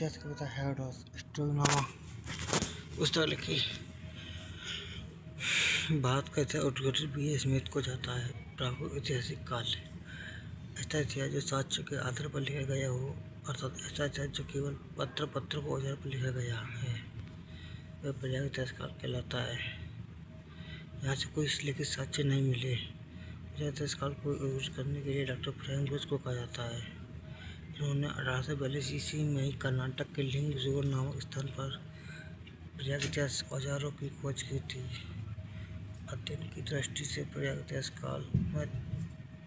इतिहास कविता Herodotus Strabo पुस्तक लिखी। भारत का इतिहास उत्कर्ष बी ए स्मिथ को जाता है। प्रागैतिक ऐतिहासिक काल ऐसा इतिहास जो साक्ष्य के आधार पर लिखा गया हो, अर्थात ऐसा इतिहास जो केवल पत्र को आधार पर लिखा गया है, वह प्रागैतिक इतिहास काल कहलाता है। यहाँ से कोई लिखित साक्ष्य नहीं मिले। प्रागैतिक इतिहास काल को विरोध करने के लिए डॉक्टर फ्रैंक बोयस को कहा जाता है। इन्होंने 1842 ईस्वी में ही कर्नाटक के लिंगसुगुर नामक स्थान पर प्रागैतिक इतिहास औजारों की खोज की थी। अध्ययन की दृष्टि से प्रागैतिक इतिहास काल में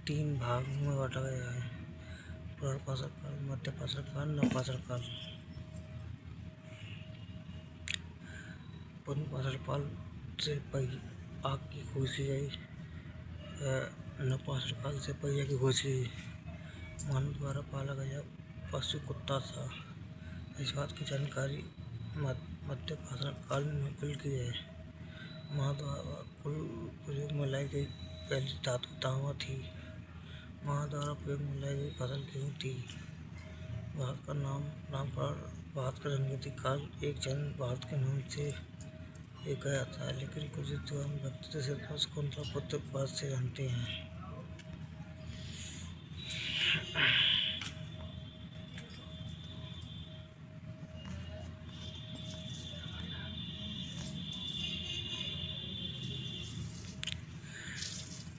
3 भागों में बांटा गया है: पुनर्पाषाण काल, मध्यपाषाण काल, नवपाषाण काल। पुनर्पाषाण काल से आग की खोज की गई। नवपाषाण काल से पहिया की खोज की। मानव द्वारा पाला गया पशु कुत्ता था। इस बात की जानकारी मध्यपाषाण काल में मिल गई है। मानव द्वारा कुल प्रयोग में लाई गई पहली धातु तांबा थी। मानव द्वारा प्रयोग में लाई गई फसल गेहूँ थी। भारत का राजनीतिक काल एक जन भारत के नाम से एक गया था, लेकिन कुछ विद्वान व्यक्तित्व से शकुंतला पुत्र भारत से जानते हैं।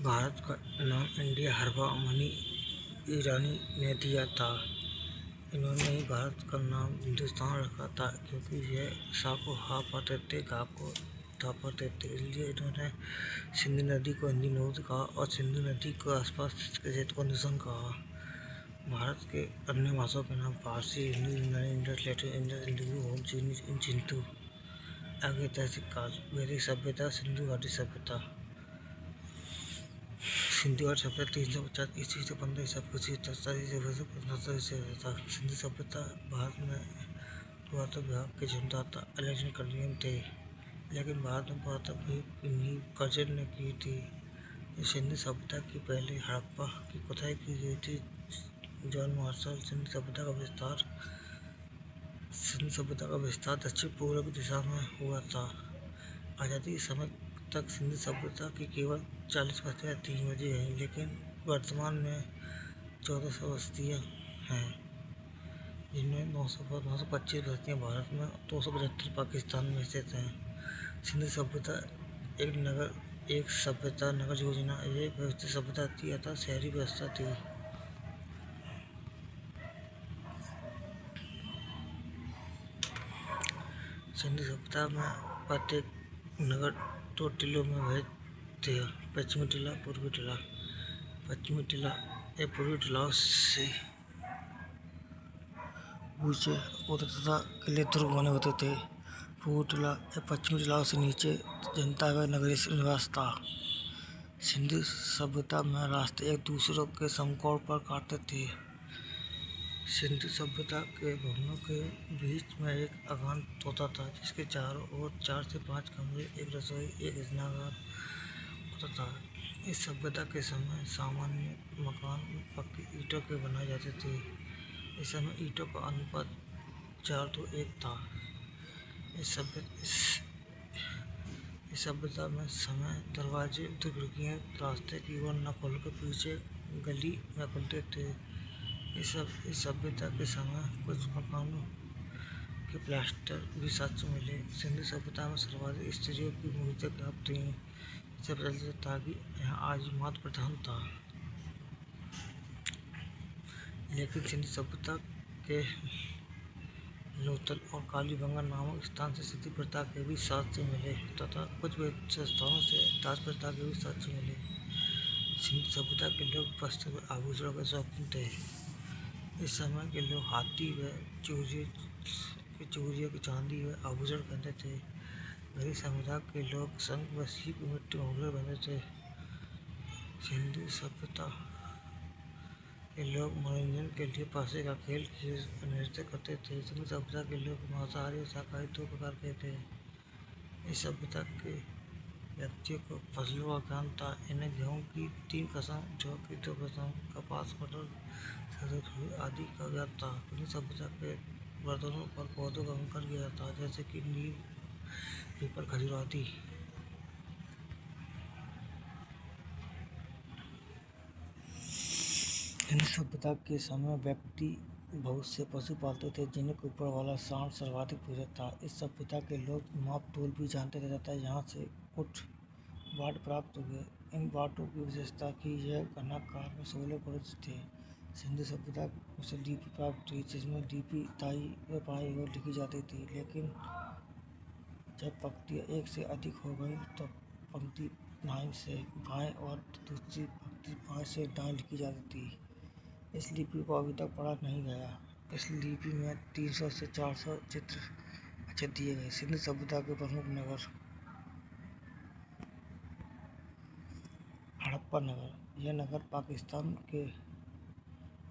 भारत का नाम इंडिया हर्बा मनी ईरानी ने दिया था। इन्होंने ही भारत का नाम हिंदुस्तान रखा था, क्योंकि यह सा को हा पढ़ते थे, गा को था पढ़ते थे। इसलिए इन्होंने सिंधु नदी को हिंदी नोद कहा और सिंधु नदी के आसपास के क्षेत्र को हिंदुस्तान कहा। भारत के अन्य भाषाओं के नाम फारसी, हिंदी, यूनानी, Indus, Latin, Indus, Telugu, home, चीनी, चिंतु। आगे ऐतिहासिक काल वैदिक सभ्यता, सिंधु घाटी सभ्यता। सिंधु घाटी सभ्यता 350 ईस्वी से 15 ईसा पूर्व तक, 17 ईसा था। सिंधु सभ्यता भारत में पुरातत्व विभाग के जिम्मेदार अलेक्जेंडर कलियन थे, लेकिन भारत में पुरातत्व की नींव कर्जन ने की थी। सिंधु सभ्यता की पहले हड़प्पा की खुदाई की गई थी। जॉन मार्शल सिंधु सभ्यता का विस्तार दक्षिण पूर्व दिशा में हुआ था। आज़ादी के समय तक सिंधु सभ्यता की केवल 40 बस्तियाँ थीं, बची गईं, लेकिन वर्तमान में 1400 बस्तियाँ हैं, जिनमें 925 बस्तियाँ भारत में और 275 पाकिस्तान में स्थित हैं। सिंधु सभ्यता एक सभ्यता नगर योजना एक व्यवस्थित सभ्यता थी, अतः शहरी व्यवस्था थी। सिंधु सभ्यता में प्रत्येक नगर 2 टीलों में विभाजित थे: पश्चिमी टीला, पूर्वी टीला। पश्चिमी टीला या पूर्वी टीलाओं से ऊंचे होते तथा किले दुर्ग बने होते थे। पूर्वी टीला या पश्चिमी टीलाओं से नीचे जनता व नगरीय निवास था। सिंधु सभ्यता में रास्ते एक दूसरे के समकोण पर काटते थे। सिंधु सभ्यता के भवनों के बीच में एक अगान होता था, जिसके चारों ओर 4 से 5 कमरे, एक रसोई, एक स्नानागार होता था। इस सभ्यता के समय सामान्य मकान पक्की ईंटों के बनाए जाते थे। इस समय ईंटों का अनुपात 4:1 था। इस सभ्यता में समय दरवाजे, खिड़कियाँ रास्ते की ओर न खोलकर पीछे गली में खुलते थे। इस सभ्यता के समय कुछ मकानों के प्लास्टर भी साक्ष्य मिले। सिंधु सभ्यता में सर्वाधिक स्त्रियों की मूर्तियाँ प्राप्त हुईं। इससे पता चलता था कि यहाँ आज मातृ प्रधान था। लेकिन सिंधु सभ्यता के लोथल और कालीबंगा नामक स्थान से सती प्रथा के भी साक्ष्य मिले तथा कुछ स्थानों से दास प्रथा के भी साक्ष्य मिले। सिंधु सभ्यता के लोग वस्त्र व आभूषणों के शौकीन थे। इस समय के लोग हाथी व चूड़ियों की चांदी व आभूषण पहनते थे। गरीब समुदाय के लोग शंख व सीप मिट्टी मुखड़े पहनते थे। सिंधु सभ्यता के लोग मनोरंजन के लिए पासे का खेल नृत्य करते थे। सिंधु सभ्यता के लोग मांसाहारी और शाकाहारी 2 प्रकार के थे। इस सभ्यता के व्यक्तियों को फसलों का ज्ञान था। इन्हें गेहूँ की 3 किस्म, जौ की 2 किस्म, कपास, मटर, सरसों आदि का ज्ञान था। सिंधु सभ्यता के बर्तनों पर पौधों का अंकन किया जाता है, जैसे कि नीम, पीपल, खजूर आदि। हिंदू सभ्यता के समय व्यक्ति बहुत से पशु पालते थे, जिन्हें ऊपर वाला सांड सर्वाधिक प्रिय था। इस सभ्यता के लोग माप तोल भी जानते थे तथा यहाँ से कुछ वाट प्राप्त हुए। इन वाटों की विशेषता की यह घनाकार में 16 गुरुज थे। सिंधु सभ्यता से लिपि प्राप्त हुई, जिसमें लिपि दाईं व बाईं ओर लिखी जाती थी, लेकिन जब पंक्तियाँ एक से अधिक हो गई तो पंक्ति दाईं से बाएं और दूसरी पंक्ति बाएं से दाएं लिखी जाती थी। इस लिपि को अभी तक पढ़ा नहीं गया। इस लिपि में 300 से 400 चित्र अक्षर दिए गए। सिंधु सभ्यता के प्रमुख नगर। हड़प्पा नगर। यह नगर पाकिस्तान के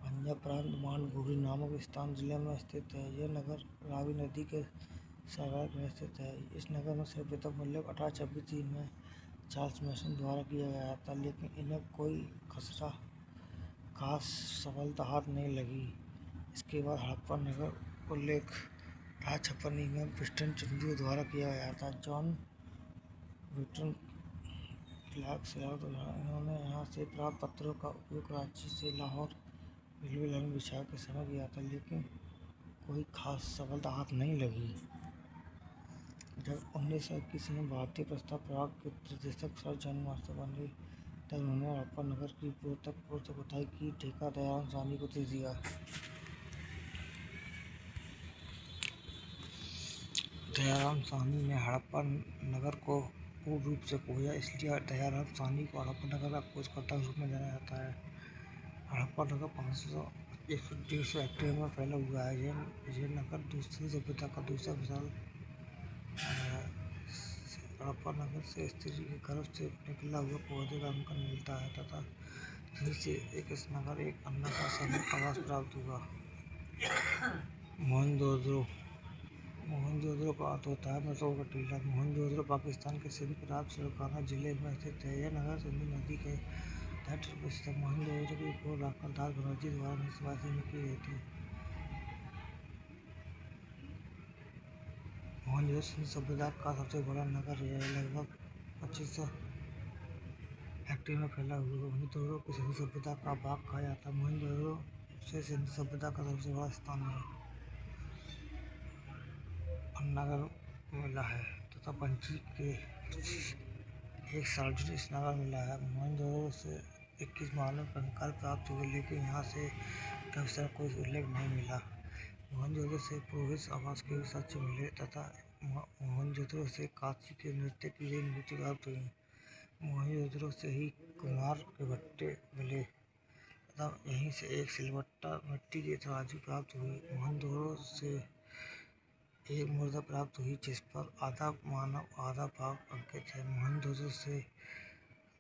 पंजाब प्रांत मानगुडी नामक स्थान जिले में स्थित है। यह नगर रावी नदी के सहायक में स्थित है। इस नगर में सर्वप्रथम उल्लेख 1826 में चार्ल्स मेसन द्वारा किया गया था, लेकिन इन्हें कोई खास सफलता हाथ नहीं लगी। इसके बाद हड़प्पा नगर उल्लेख 1856 में ब्रिस्टन चंदियों द्वारा किया गया था। जॉन ब्रिटन क्लार्क सेलर द्वारा इन्होंने यहाँ से प्राप्त पत्थरों का उपयोग कराची से लाहौर रेलवे लाइन बिछाने के समय किया था, लेकिन कोई खास सफलता हाथ नहीं लगी। जब 1921 में भारतीय प्रस्ताव प्राग के निर्देशक सर जॉन मास्टर बने, तब उन्होंने हड़प्पा नगर की पूर्व खुदाई की ठेका दयाराम साहनी को दे दिया। दयाराम साहनी ने हड़प्पा नगर को पूर्ण रूप से खोजा, इसलिए दयाराम साहनी को हड़प्पा नगर का खोजकर्ता के रूप में जाना जाता है। हड़प्पा नगर 500-150 हेक्टेयर में फैला हुआ है। यह नगर दूसरी सभ्यता का दूसरा विशाल है। हड़प्पा नगर से स्त्री के गर्भ से निकला हुआ पौधे का अंकन मिलता है तथा जिनसे इस नगर एक अन्न का समूह आवास प्राप्त हुआ। मोहनजोदड़ो का अर्थ होता है मसोड़ का टीला। मोहनजोदड़ो पाकिस्तान के सिंध प्रांत सुरकाना जिले में स्थित है। यह नगर सिंधु नदी के तट पर स्थित है। मोहनजोदड़ो की खोज राखालदास बनर्जी द्वारा 1982 में की गई थी। मोहनजोदड़ो सिंधु सभ्यता का सबसे बड़ा नगर है। यह लगभग 2500 हेक्टेयर में फैला हुआ है। मोहनजोदड़ो को सिंधु सभ्यता का बाग कहा जाता है। मोहनजोदड़ो से सिंधु सभ्यता का सबसे बड़ा स्थान है नगर मिला है तथा पंछी के एक सार्वजनिक स्नानघर मिला है। मोहनजोदड़ो से 21 मानव कंकाल प्राप्त हुए, लेकिन यहाँ से का कोई उल्लेख नहीं मिला। मोहनजोदड़ो से पुरोहित आवास के भी साक्ष्य मिले तथा मोहनजोदड़ो से कांस्य के नृत्य की गई मूर्ति प्राप्त हुई। मोहनजोदड़ो से ही कुम्हार के भट्टे मिले तथा यहीं से एक सिलवट्टा मिट्टी की तराजू प्राप्त हुई। मोहनजोदड़ो से एक मुद्रा प्राप्त हुई, जिस पर आधा मानव आधा बाघ अंकित है। मोहनजोदड़ो से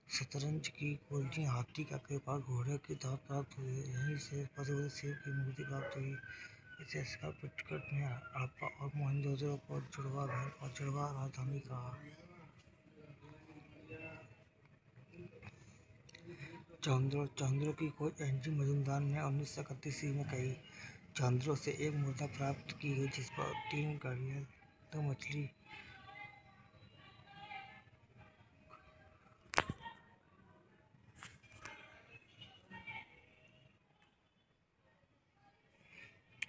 शतरंज की गोलियां, हाथी का कृपाण, घोड़े की दांत प्राप्त हुई है। यहीं से पशुपति शिव की मूर्ति प्राप्त हुई। इतिहासकार पिटकट ने हड़प्पा और मोहनजोदड़ो को जुड़वा बहन और जुड़वा राजधानी कहा। चांदरों की खोज एन जी मजूमदार ने 1931 में कही। चांदरों से एक मुद्रा प्राप्त की गई, जिस पर 3 घड़ियाल, 2 मछली,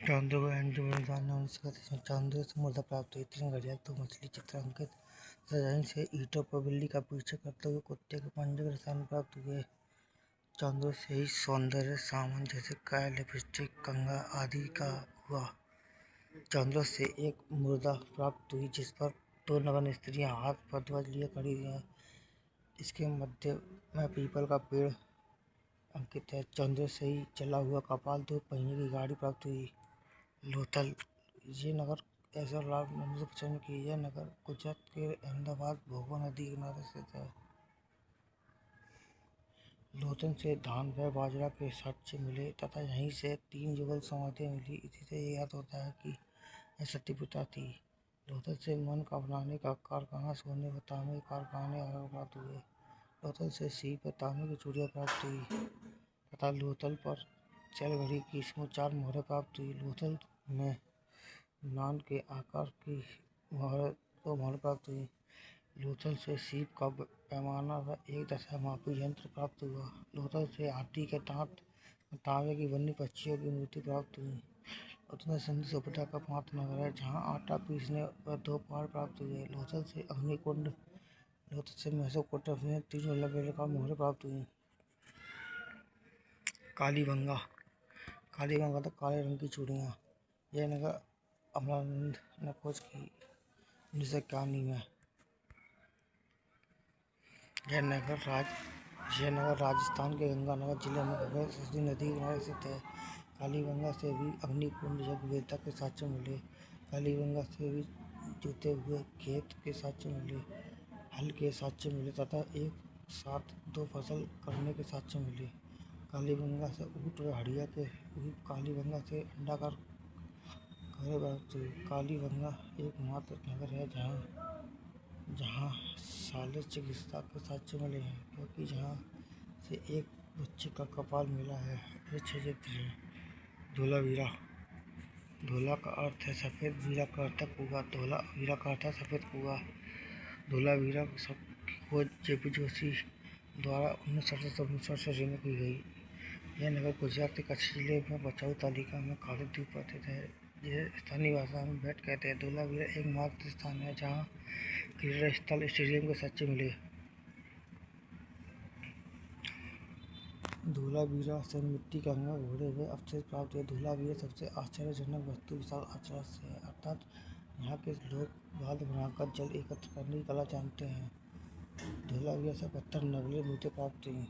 चांदरों को एन जी मजूमदार ने 1931 में चांदरों से मुद्रा प्राप्त हुई। 3 घड़ियाल, 2 मछली चित्र अंकित सजाइन से ईंटों पर बिल्ली का पीछा करते हुए कुत्ते के पंजे के निशान प्राप्त हुए। चांदरों से ही सौंदर्य सामान जैसे कैल, लिपस्टिक, कंघा आदि का हुआ। चांदरों से एक मुद्रा प्राप्त हुई, जिस पर 2 नग्न स्त्रियां हाथ पर ध्वज लिए खड़ी हैं। इसके मध्य में पीपल का पेड़ अंकित है। चांदरों से ही चला हुआ कपाल, 2 पहिए की गाड़ी प्राप्त हुई। लोथल। ये नगर ऐसा लाभ 1950 में की। यह नगर गुजरात के अहमदाबाद भोगो नदी के किनारे स्थित है। लोथल से धान व बाजरा के साक्ष्य मिले तथा यहीं से 3 युगल समाधियां मिली। इसी से यह याद होता है कि यह सतीप्रथा थी। लोथल से मनका बनाने का कारखाना, सोने व तांबे के कारखाने आदि प्राप्त हुए। लोथल से सीप व तांबे की चूड़ियां प्राप्त हुई तथा लोथल पर चैल घड़ी की 4 मोहरें प्राप्त हुई। लोथल में नान के आकार की मोहर प्राप्त हुई। लोथल से सीप का पैमाना व एक दशा मापी यंत्र प्राप्त हुआ। लोथल से हाथी के दांत, तांबे की बनी पक्षियों की मूर्ति प्राप्त हुई। उत्तर सिंधु सभ्यता का 5 नगर है जहाँ आटा पीसने व 2 पहाड़ प्राप्त हुए। लोथल से अग्निकुंड, लोथल से मेसोपोटामिया 3 अलग अलग मोहरें प्राप्त हुई। कालीबंगा, कालीबंगा तो काले रंग की चूड़ियाँ। यह नगर अमरानंद ने खोज की 1991 में। यह नगर राजस्थान के गंगानगर जिले में गंगा सरस्वती नदी के किनारे स्थित है। कालीबंगा से भी अग्निकुंड यज्ञवेदिता के साक्ष्य मिले। कालीबंगा से भी जोते हुए खेत के साक्ष्य मिले, हल के साक्ष्य मिले तथा एक साथ 2 फसल करने के साक्ष्य मिले। कालीबंगा से ऊँट व हड़िया के हुई। कालीबंगा से अंडाकार खबरें प्राप्त हुई। कालीबंगा एकमात्र नगर है जहाँ शल्य चिकित्सा के साक्ष्य मिले हैं, क्योंकि जहाँ से एक बच्चे का कपाल मिला है। ये 6 चित्र हैं। धोलावीरा, धोला का अर्थ है सफ़ेद, वीरा का अर्थ है कुआं, वीरा का अर्थ है सफ़ेद कुआं। धोलावीरा शब्द की खोज जेपी जोशी द्वारा 1967 में की गई। यह नगर गुजरात के कच्छ जिले में बचाऊ तालुका में खाड़ी द्वीप पर स्थित है, जिसे स्थानीय भाषा में भेट कहते हैं। धोलावीरा एकमात्र स्थान है जहाँ क्रीड़ा स्थल स्टेडियम के साक्ष्य मिले। धोलावीरा से मिट्टी के अंगा, घोड़े व अवशेष प्राप्त हुए। धोलावीरा सबसे आश्चर्यजनक वस्तु विशाल आचरण से है, अर्थात यहाँ के लोग बांध बनाकर जल एकत्र करने की कला जानते हैं। धोलावीरा से पत्थर नगरीय मूर्ति प्राप्त हुई।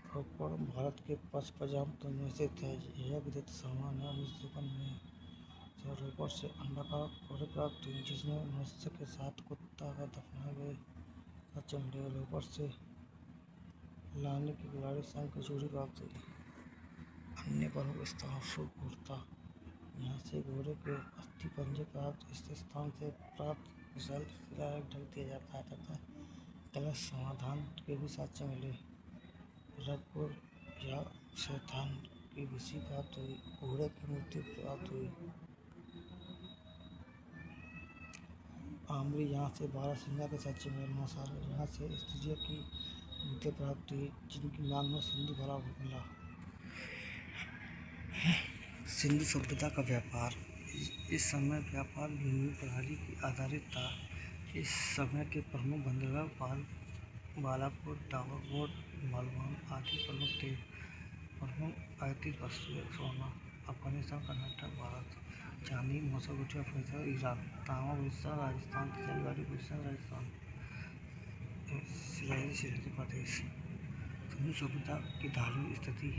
रोपड़ भारत के 5 प्रजाम में स्थित है। यह विदित सामान्य 1953 में रोपड़ से अंडाकार घोड़े प्राप्त हुई, जिसमें मनुष्य के साथ कुत्ता व दफनाए गए साक्ष्य मिले। रोपड़ से लाने की खिलाड़ी संघ की चूड़ी प्राप्त हुई। अन्य प्रमुख स्थान सुगुर्ता, यहाँ से घोड़े के अस्थि पंजर प्राप्त। इस स्थान से प्राप्त विशाल शिलालेख ढक दिया जाता है तथा कलश समाधान के भी साक्ष्य मिले। रबपुर या शैतान की विशी प्राप्त हुई। घोड़े की मूर्ति प्राप्त हुई। आमरी, यहाँ से 12 सिंगा के साक्ष्य मिले। नौसार, यहाँ से स्त्रियों की मूर्ति प्राप्त हुई जिनकी मांग में सिंधु भरा मिला। सिंधु सभ्यता का व्यापार। इस समय व्यापार भूमि प्रणाली की आधारित था। इस समय के प्रमुख बंदरगाह बालाकोट, डावाकोट, मालवान आदि प्रमुख थे। प्रमुख आयातित वस्तुएं सोना अफगानिस्तान, कर्नाटक भारत, चांदी मेसोपोटामिया अफगानिस्तान ईरान, तांबा बलूचिस्तान राजस्थान, तेल गाड़ी बलूचिस्तान राजस्थान, सिराजी प्रदेश। सिंधु सभ्यता की धार्मिक स्थिति।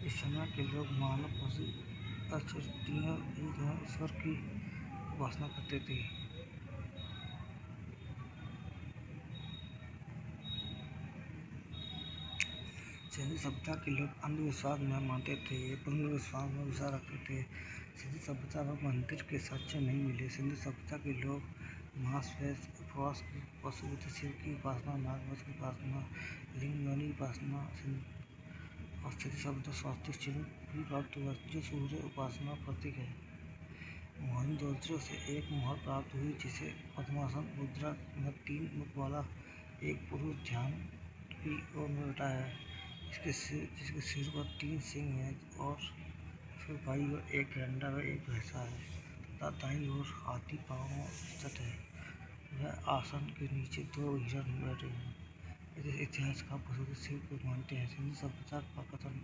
इस समय के लोग मानव, पशु, अक्षत्रियों, बुद्ध एवं ईश्वर की उपासना करते थे। सिंधु सभ्यता के लोग अंधविश्वास में मानते थे, पुनर्विश्वास में विश्वास रखते थे। सिंधु सभ्यता में मंदिर के साक्ष्य नहीं मिले। सिंधु सभ्यता के लोग मांस व उपवास, पशुपति शिव की उपासना, नागवंश की उपासना, लिंगयोनि की उपासना। और सिंधु सभ्यता स्वास्तिक चिन्ह भी प्राप्त हुआ जो सूर्य उपासना प्रतीक है। मोहनजोदड़ो से एक मोहर प्राप्त हुई जिसे पद्मासन मुद्रा में 3 मुख वाला एक पुरुष ध्यान की ओर में बैठा है, जिसके सिर पर 3 सिंह हैं और उसके बाईं ओर एक गैंडा व एक भैंसा है तथा दाईं ओर हाथी पाँव में स्थित है। वह आसन के नीचे 2 हिरण बैठे हैं। इस इतिहासकार पशुपति शिव को मानते हैं। सिंधु सभ्यता का पतन।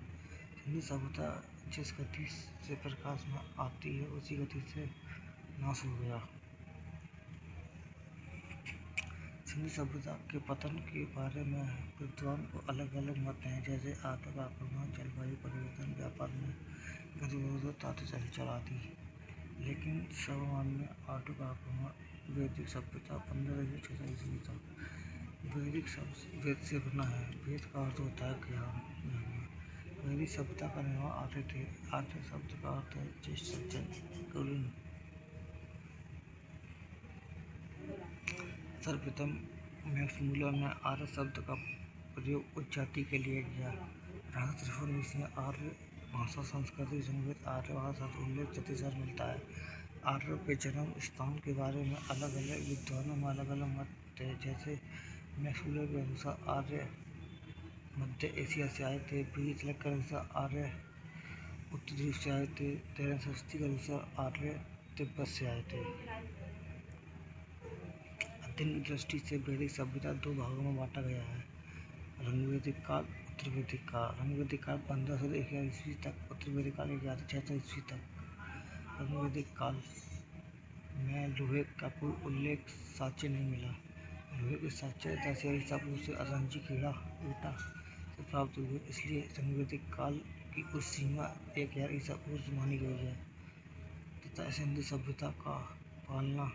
सिंधु सभ्यता जिस गति से प्रकाश में आती है उसी गति से नाश हो गया। सिंधु सभ्यता के पतन के बारे में विद्वान को अलग अलग मत हैं, जैसे आर्थिक आक्रमण, जलवायु परिवर्तन, व्यापार में गतिविधियों, ताती चल आदि। लेकिन सर्वमान्य आर्थिक आक्रमण वैदिक सभ्यता 15वीं 16वीं ईस्वी तक। वैदिक शब्द वेद से बना है। वेद का अर्थ होता है ज्ञान। वैदिक सभ्यता का निर्माण आर्य थे। आर्य शब्द का अर्थ है ज्येष्ठ, सज्जन, कुलीन। सर्वप्रथम मैक्स मूलर ने आर्य शब्द का प्रयोग उच्च जाति के लिए किया। 1853 ईस्वी में आर्य भाषा संस्कृति संगीत आर्य भाषा का उल्लेख छत्तीसगढ़ मिलता है। आर्यों के जन्म स्थान के बारे में अलग अलग विद्वानों में अलग अलग मत थे। जैसे मैसूर के अनुसार आर्य मध्य एशिया से आए थे। बीज के अनुसार आर्य उत्तर ध्रुव से आए थे। तेरह षष्ठी के अनुसार आर्य तिब्बत से आए थे। अध्ययन की दृष्टि से वैदिक सभ्यता दो भागों में बांटा गया है, ऋग्वैदिक काल, उत्तर वैदिक काल। ऋग्वैदिक काल 1500 से 1000 ईस्वी तक, उत्तर वैदिक काल 1600 ईस्वी तक। ऋग्वैदिक काल में लोहे का कोई उल्लेख साक्ष्य नहीं मिला। लोहे के साक्ष्य 10,000 ईसा पूर्व से असंजी खेड़ा ईटा से प्राप्त हुए, इसलिए ऋग्वैदिक काल की उस सीमा 1000 ईसा पूर्व से मानी गई है तथा सिंधु सभ्यता का पालना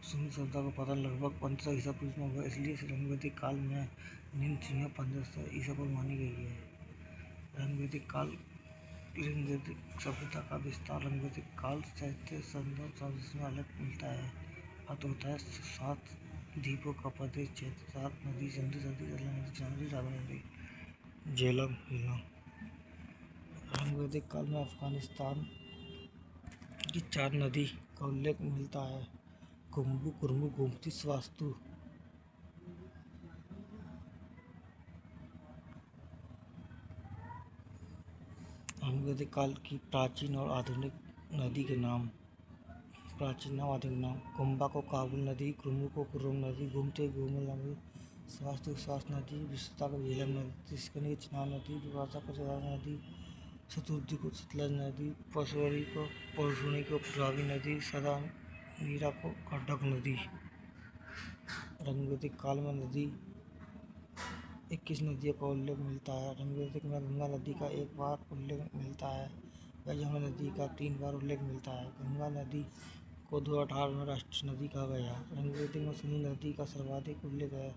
सिंधु सभ्यता का पतन लगभग 1500 ईसा पूर्व में हुआ, इसलिए ऋग्वैदिक काल में निम्न सीमा 1500 ईसा पूर्व मानी गई है। ऋग्वैदिक सभ्यता का विस्तार ऋग्वैदिक काल साहित्य संदर्भ साजिश में अलग मिलता है। अर्थ होता है 7 द्वीपों का प्रदेश क्षेत्र, 7 नदी, सिंधु नदी, सतलज नदी, कृष्णा नदी, रावी नदी, झेलम हिलना। ऋग्वैदिक काल में अफगानिस्तान की 4 नदी का उल्लेख मिलता है, कुंभू, कुर्मू, गोमती, स्वास्तु। ऋग्वैदिक काल की प्राचीन और आधुनिक नदी के नाम। प्राचीन नाम, आधुनिक नाम। कुंभा को काबुल नदी, कुर्मू को कुर्रम नदी, गोमती गोमल नदी, स्वास्तु स्वास्थ्य नदी, विशुद्धता को झेलम नदी, तिस्कनी को चिनाब नदी, विभाषा को जवाहर नदी, शतुर्थी को सतलज नदी, परशुणी को रावी नदी, सदा नीरा को गंडक नदी। ऋग्वैदिक काल में नदी 21 नदियों का उल्लेख मिलता है। ऋग्वैदिक में गंगा नदी का एक बार उल्लेख मिलता है व यमुना नदी का 3 बार उल्लेख मिलता है। गंगा नदी को 2018 में राष्ट्रीय नदी कहा गया। ऋग्वैदिक में सिंधु नदी का सर्वाधिक उल्लेख है।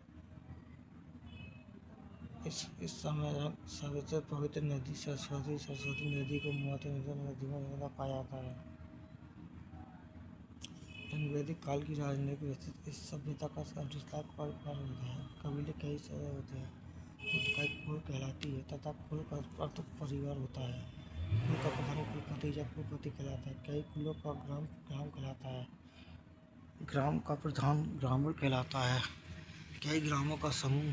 इस समय सबसे पवित्र नदी सरस्वती नदी को महत्व नदियों में नर्मदा पाया जाता है। ऋग्वैदिक काल की राजनीतिक स्थिति इस सभ्यता का विस्तार होता है। कबीले कई तरह होते हैं। कुल कहलाती है तथा कुल का अर्थ परिवार होता है। कुल का प्रधान कुलपति या कुलपति कहलाता है। कई कुलों का ग्राम कहलाता है। ग्राम का प्रधान ग्रामीण कहलाता है। कई ग्रामों का समूह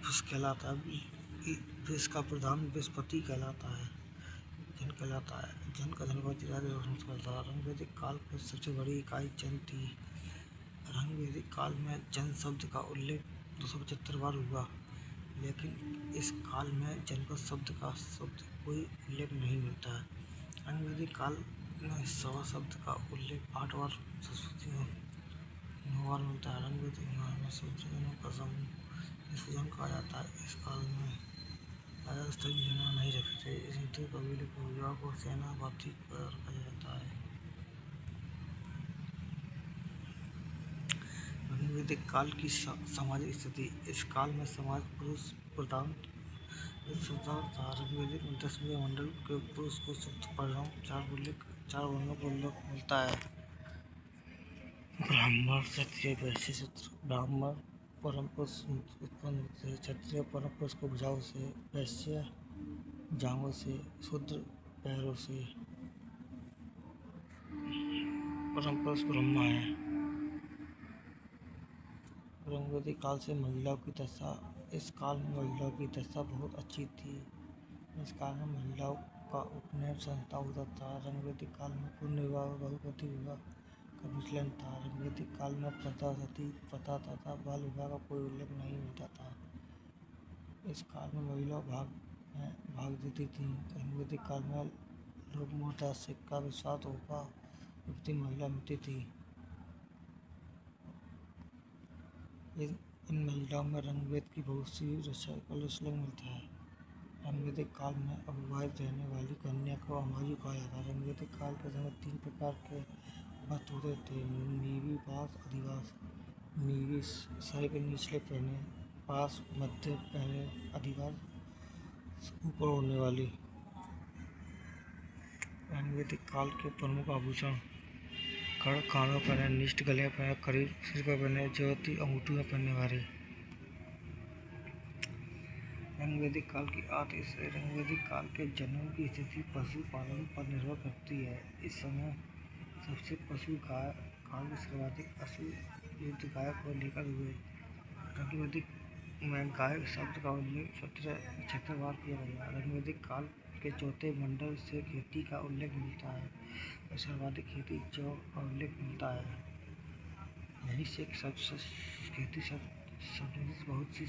विष कहलाता है। विष का प्रधान विषपति कहलाता है। जन कहलाता है। जन का धनपति राजा करता है। ऋग्वैदिक काल की सबसे बड़ी इकाई जन थी। ऋग्वैदिक काल में जन शब्द का उल्लेख 275 बार हुआ, लेकिन इस काल में जनपद शब्द का कोई उल्लेख नहीं मिलता है। ऋग्वैदिक काल में सभा शब्द का उल्लेख 8 बार, सरस्वती में 9 बार मिलता है। ऋग्वैदिक काल में शूद्रजनों का समूह सूजन कहा जाता है। इस काल में राजा स्थायी निर्णय नहीं रखते थे। इस युद्ध कबीले को विवाह को सेना बाती पर रखा जाता है। ऋग्वैदिक काल की सामाजिक स्थिति। इस काल में समाज पुरुष प्रधान था। ऋग्वैदिक में 10 मंडल के पुरुष को शब्द परिणाम 4 वर्णों को उल्लेख मिलता है। ब्राह्मण, क्षत्रिय, वैश्य, शूद्र। ब्राह्मण परम पुरुष उत्पन्न होते हैं। क्षत्रिय परम पुरुष को भुजाओं से, वैश्य जांघों से, शूद्र पैरों से। परम पुरुष ब्रह्मा है। ऋग्वैदिक काल से महिलाओं की दशा। इस काल में महिलाओं की दशा बहुत अच्छी थी। इस काल में महिलाओं का उपनयन संस्था होता था। ऋग्वैदिक काल में पुण्य विवाह और बहुपति विवाह का विचलन था। ऋग्वैदिक काल में प्रथा, सती प्रथा तथा बाल विवाह का कोई उल्लेख नहीं मिलता था। इस काल में महिलाएं भाग देती थीं। ऋग्वैदिक काल में लोग मुद्रा, सिक्का, विश्वास, तोहफा, युवती महिला मिलती थी। इन महिलाओं में ऋग्वेद की बहुत सी रचना का उल्लेख मिलता है। ऋग्वैदिक काल में अविवाहित रहने वाली कन्या को अमायु कहा जाता है। ऋग्वैदिक काल के समय 3 प्रकार के वस्त्र होते थे, नीवी, पास, अधिवास। नीवी शरीर के निचले पहने, पास मध्य पहने, अधिवास ऊपर होने वाली। ऋग्वैदिक काल के प्रमुख आभूषण। कड़ कानों में पहने, निष्ठ गले में पहने, करीब सिर पर पहने, ज्योति अंगूठी में पहनने वाले। ऋग्वैदिक काल की आदि से ऋग्वैदिक काल के जन्म की स्थिति पशुपालन पर निर्भर करती है। इस समय सबसे पशु काल में सर्वाधिक अश्व युद्ध गाय को लेकर हुए। ऋग्वैदिक में गाय शब्द का उल्लेख 76 बार किया गया। ऋग्वैदिक काल के चौथे मंडल से खेती का उल्लेख मिलता है और सर्वाधिक खेती जौ का उल्लेख मिलता है। यहीं से खेती संबंधित बहुत सी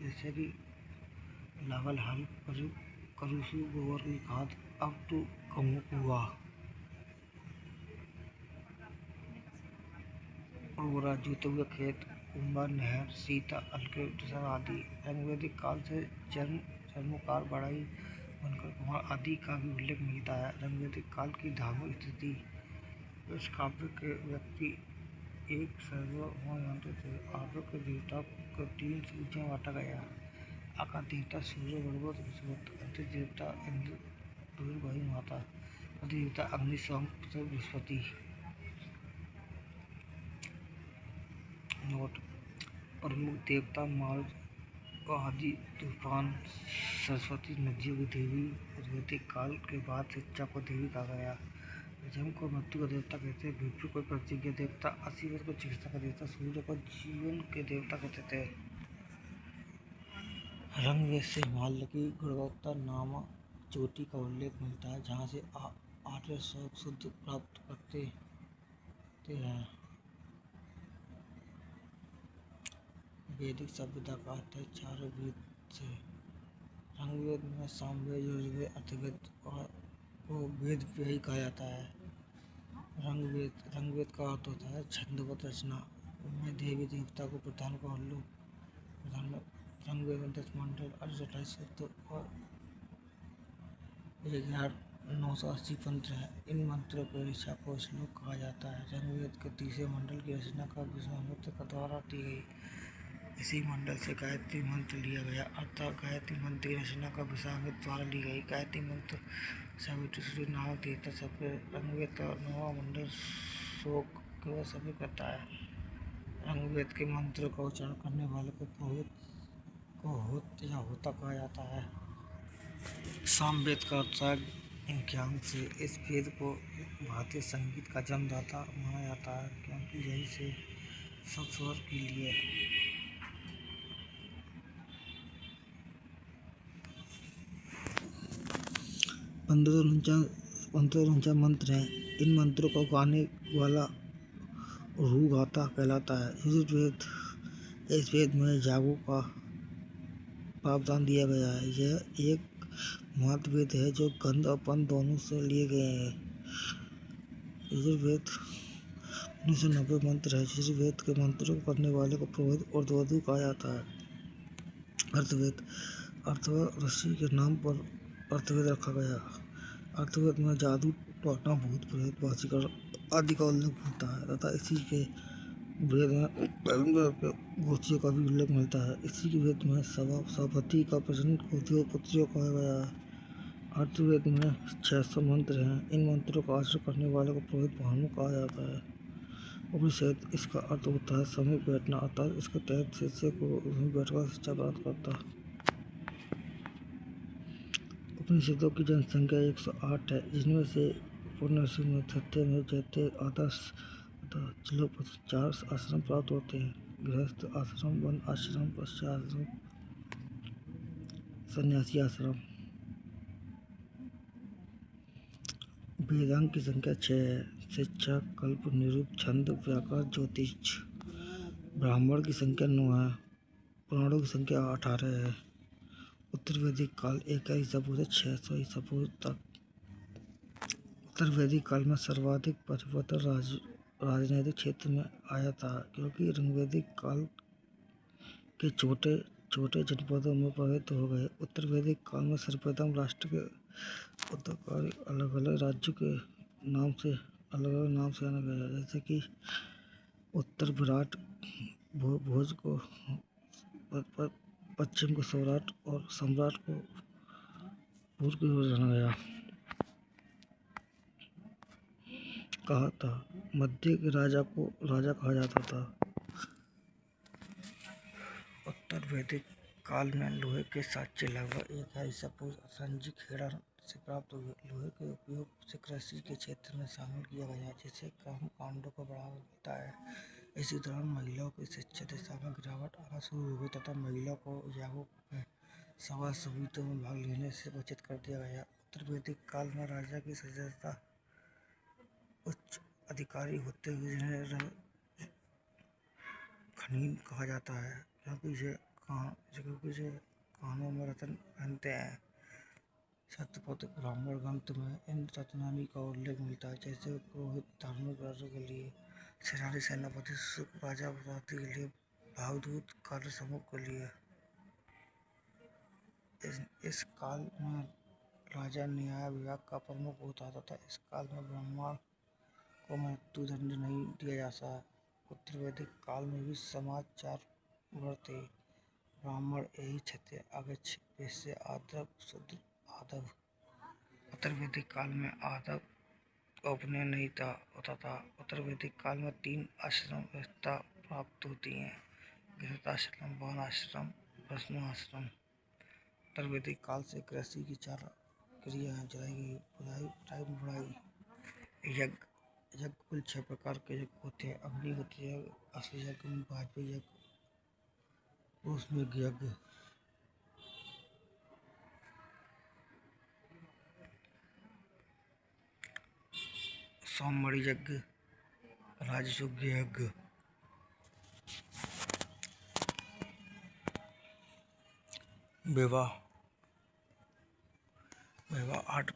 जैसे कि लावल हल करूसु गोबर की खाद अब तो कमुआ उर्वरा जोते हुए खेत कुंभा नहर सीता अलके आदि। ऋग्वैदिक काल से चर्मकार बढ़ाई बनकर कुमार आदि का भी उल्लेख मिलता है। ऋग्वैदिक काल की धार्मिक स्थिति इस काव्य के व्यक्ति एक सर्वभौम मानते थे। आर्यों के देवता को 3 सूचियों में बांटा गया। आकाश देवता सूर्य भगवत अंतिम देवता इंद्र भाई माता देवता अग्नि सोम बृहस्पति। नोट प्रमुख देवता मार्ग आदि तूफान सरस्वती नदियों की देवी। ऋग्वैदिक काल के बाद शिक्षा को देवी कहा गया। जन्म को मृत्यु का देवता कहते, विप्र को प्रतीक के देवता, असीवत को चिकित्सा का देवता, सूर्य को जीवन के देवता कहते थे। ऋग्वेद से हिमालय की गुणवत्ता नामक चोटी का उल्लेख मिलता है, जहाँ से आर्य शुद्ध प्राप्त करते हैं। वैदिक सभ्यता का अर्थ है चारों वेद से। ऋग्वेद में सामवेद, यजुर्वेद, अथर्ववेद को वेद भी कहा जाता है। ऋग्वेद का अर्थ होता है छंदोबद्ध रचना में देवी देवता को प्रधान का उल्लेख। ऋग्वेद में 10 मंडल, 28 सूक्त और 1980 मंत्र हैं। इन मंत्रों को ऋचा को श्लोक कहा जाता है। ऋग्वेद के तीसरे मंडल की रचना का विश्वामित्र का द्वारा की गई। इसी मंडल से गायत्री मंत्र लिया गया, अर्थात गायत्री मंत्र की रचना का विश्वामित्र द्वारा ली गई। गायत्री मंत्र सावित्री सूर्य नामक देवता सब। ऋग्वेद का 9वां मंडल शोक केवल सभी करता है। ऋग्वेद के मंत्रों का उच्चारण करने वाले को पुरोहित को होत या होता कहा जाता है। सामवेद का अर्थ है ज्ञान से। इस वेद को भारतीय संगीत का जन्मदाता माना जाता है, क्योंकि यही से सब स्वर के लिए 1549 मंत्र हैं। इन मंत्रों को गाने वाला रुगाता कहलाता है। यजुर्वेद, इस वेद में जागों का प्रावधान दिया गया है। यह एक महत्वेद है जो गंध और पंथ दोनों से लिए गए हैं। यजुर्वेद 1990 मंत्र है। यजुर्वेद के मंत्रों को करने वाले को पुरोहित ऊर्ध्वधु कहा जाता है। अर्थवेद ऋषि के नाम पर अर्थवेद रखा गया। अर्थवेद में जादू, टोना, भूत प्रेत, वासीकरण आदि का उल्लेख मिलता है तथा इसी के वेद में गोष्ठियों का भी उल्लेख मिलता है। इसी के वेद में सभापति का प्रजनन पुत्रियों कहा गया है। अर्थवेद में 600 मंत्र हैं। इन मंत्रों का आचरण करने वाले को पुरोहित ब्राह्मण कहा जाता है। उपनिषद, इसका अर्थ होता है समय बैठना, अर्थात इसके तहत शिष्य को वहीं बैठकर शिक्षा प्राप्त करता है। उपनिषदों की जनसंख्या 108 है, जिनमें से उपनिषद सत्यमेव जयते, आदर्श तथा चलोपनिषद 4 आश्रम प्राप्त होते हैं: गृहस्थ आश्रम, वन आश्रम, पश्चाश्रम, सन्यासी आश्रम। वेदांग की संख्या 6 है: शिक्षा, कल्प, निरुक्त, छंद, व्याकरण, ज्योतिष। ब्राह्मण की संख्या 9 है। पुराणों की संख्या 18 है। उत्तर वैदिक काल 1 ईसा पूर्व से 600 ईसा पूर्व तक। उत्तर वैदिक काल में सर्वाधिक परिवर्तन राजनीतिक क्षेत्र में आया था, क्योंकि ऋग्वैदिक काल के छोटे छोटे जनपदों में प्रभावित हो गए। उत्तर वैदिक काल में सर्वप्रथम राष्ट्र के उत्तराधिकारी अलग अलग राज्यों के नाम से जाना गया, जैसे कि उत्तर विराट भोज को, पश्चिम को सौराट और सम्राट को पूर्व की ओर जाना गया कहा था। मध्य के राजा को राजा कहा जाता था। उत्तर वैदिक काल में लोहे के साँचे लगभग 1 ईसा पूर्व असंजी खेड़ा से प्राप्त हुए। लोहे के उपयोग से कृषि के क्षेत्र में शामिल किया गया, जिससे कर्म कांडों को बढ़ावा मिलता है। इसी दौरान महिलाओं की शिक्षा दिशा में गिरावट आना शुरू हो गई तथा महिलाओं को यागों में सभा समितियों में भाग लेने से वंचित कर दिया गया। उत्तर वैदिक काल में राजा की सदस्यता उच्च अधिकारी होते हुए जिन्हें खनीन कहा जाता है, क्योंकि ये कानों में रत्न पहनते हैं। शतपथ ब्राह्मण ग्रंथ में इन रत्नानी का उल्लेख मिलता है, जैसे पुरोहित, धार्मिक कार्यों के लिए, सेनानी, सेनापति, शुक, राजा पदार्थी के लिए, भावदूत, कार्य समूह के लिए। इस काल में राजा न्याय विभाग का प्रमुख होता तथा इस काल में ब्राह्मण को मृत्युदंड नहीं दिया जाता। उत्तर वैदिक काल में भी समाज 4 वर्ण थे: ब्राह्मण, यही, क्षत्रिय, अगच्छ, वैश्य, आर्द्र, शूद्र, आधव। उत्तर वैदिक काल में आधव को उपनयन नहीं होता था। उत्तर वैदिक काल में 3 आश्रम व्यवस्था प्राप्त होती है: गृहस्थाश्रम, वानराश्रम, ब्रह्माश्रम। उत्तर वैदिक काल से कृषि की 4 क्रियाएं चलाई गई: बुराई, बुड़ाई, यज्ञ। कुल 6 प्रकार के यज्ञ होते हैं: अग्निहोत्र यज्ञ, अश्व यज्ञ, वाजपेयी यज्ञ, पुरुषमेघ यज्ञ। सौमणि यज्ञ, राजसूय यज्ञ। विवाह 8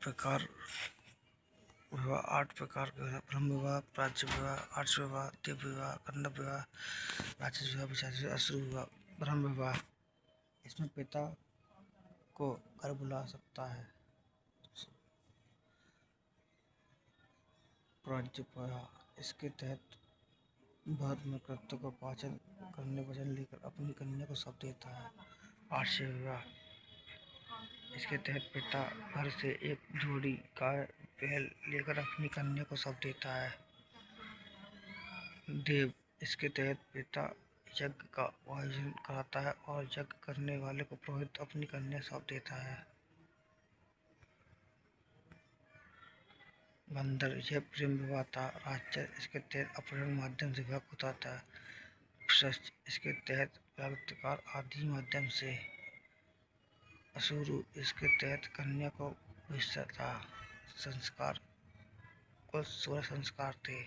प्रकार के: ब्रह्म विवाह, प्राच्य विवाह, आर्ष विवाह, देव विवाह, गंधर्व विवाह, राक्षस विवाह, पिशाच विवाह, असुर विवाह। ब्रह्म विवाह, इसमें पिता को घर बुला सकता है। प्राच्य विवाह, इसके तहत बाद में कृत्य को पाचन करने वचन लेकर अपनी कन्या को सौंप देता है। आर्ष विवाह, इसके तहत पिता घर से एक जोड़ी गाय बैल लेकर अपनी कन्या को सौंप देता है। देव, इसके तहत पिता यज्ञ का आयोजन कराता है और यज्ञ करने वाले को पुरोहित अपनी कन्या सौंप देता है। गंधर्व, यह प्रेम विवाह था। राक्षस, इसके तहत अपहरण माध्यम से विवाह होता था। पिशाच, इसके तहत बलात्कार आदि माध्यम से। असुर, इसके तहत कन्या को विषय था। संस्कार, कुल 16 संस्कार थे: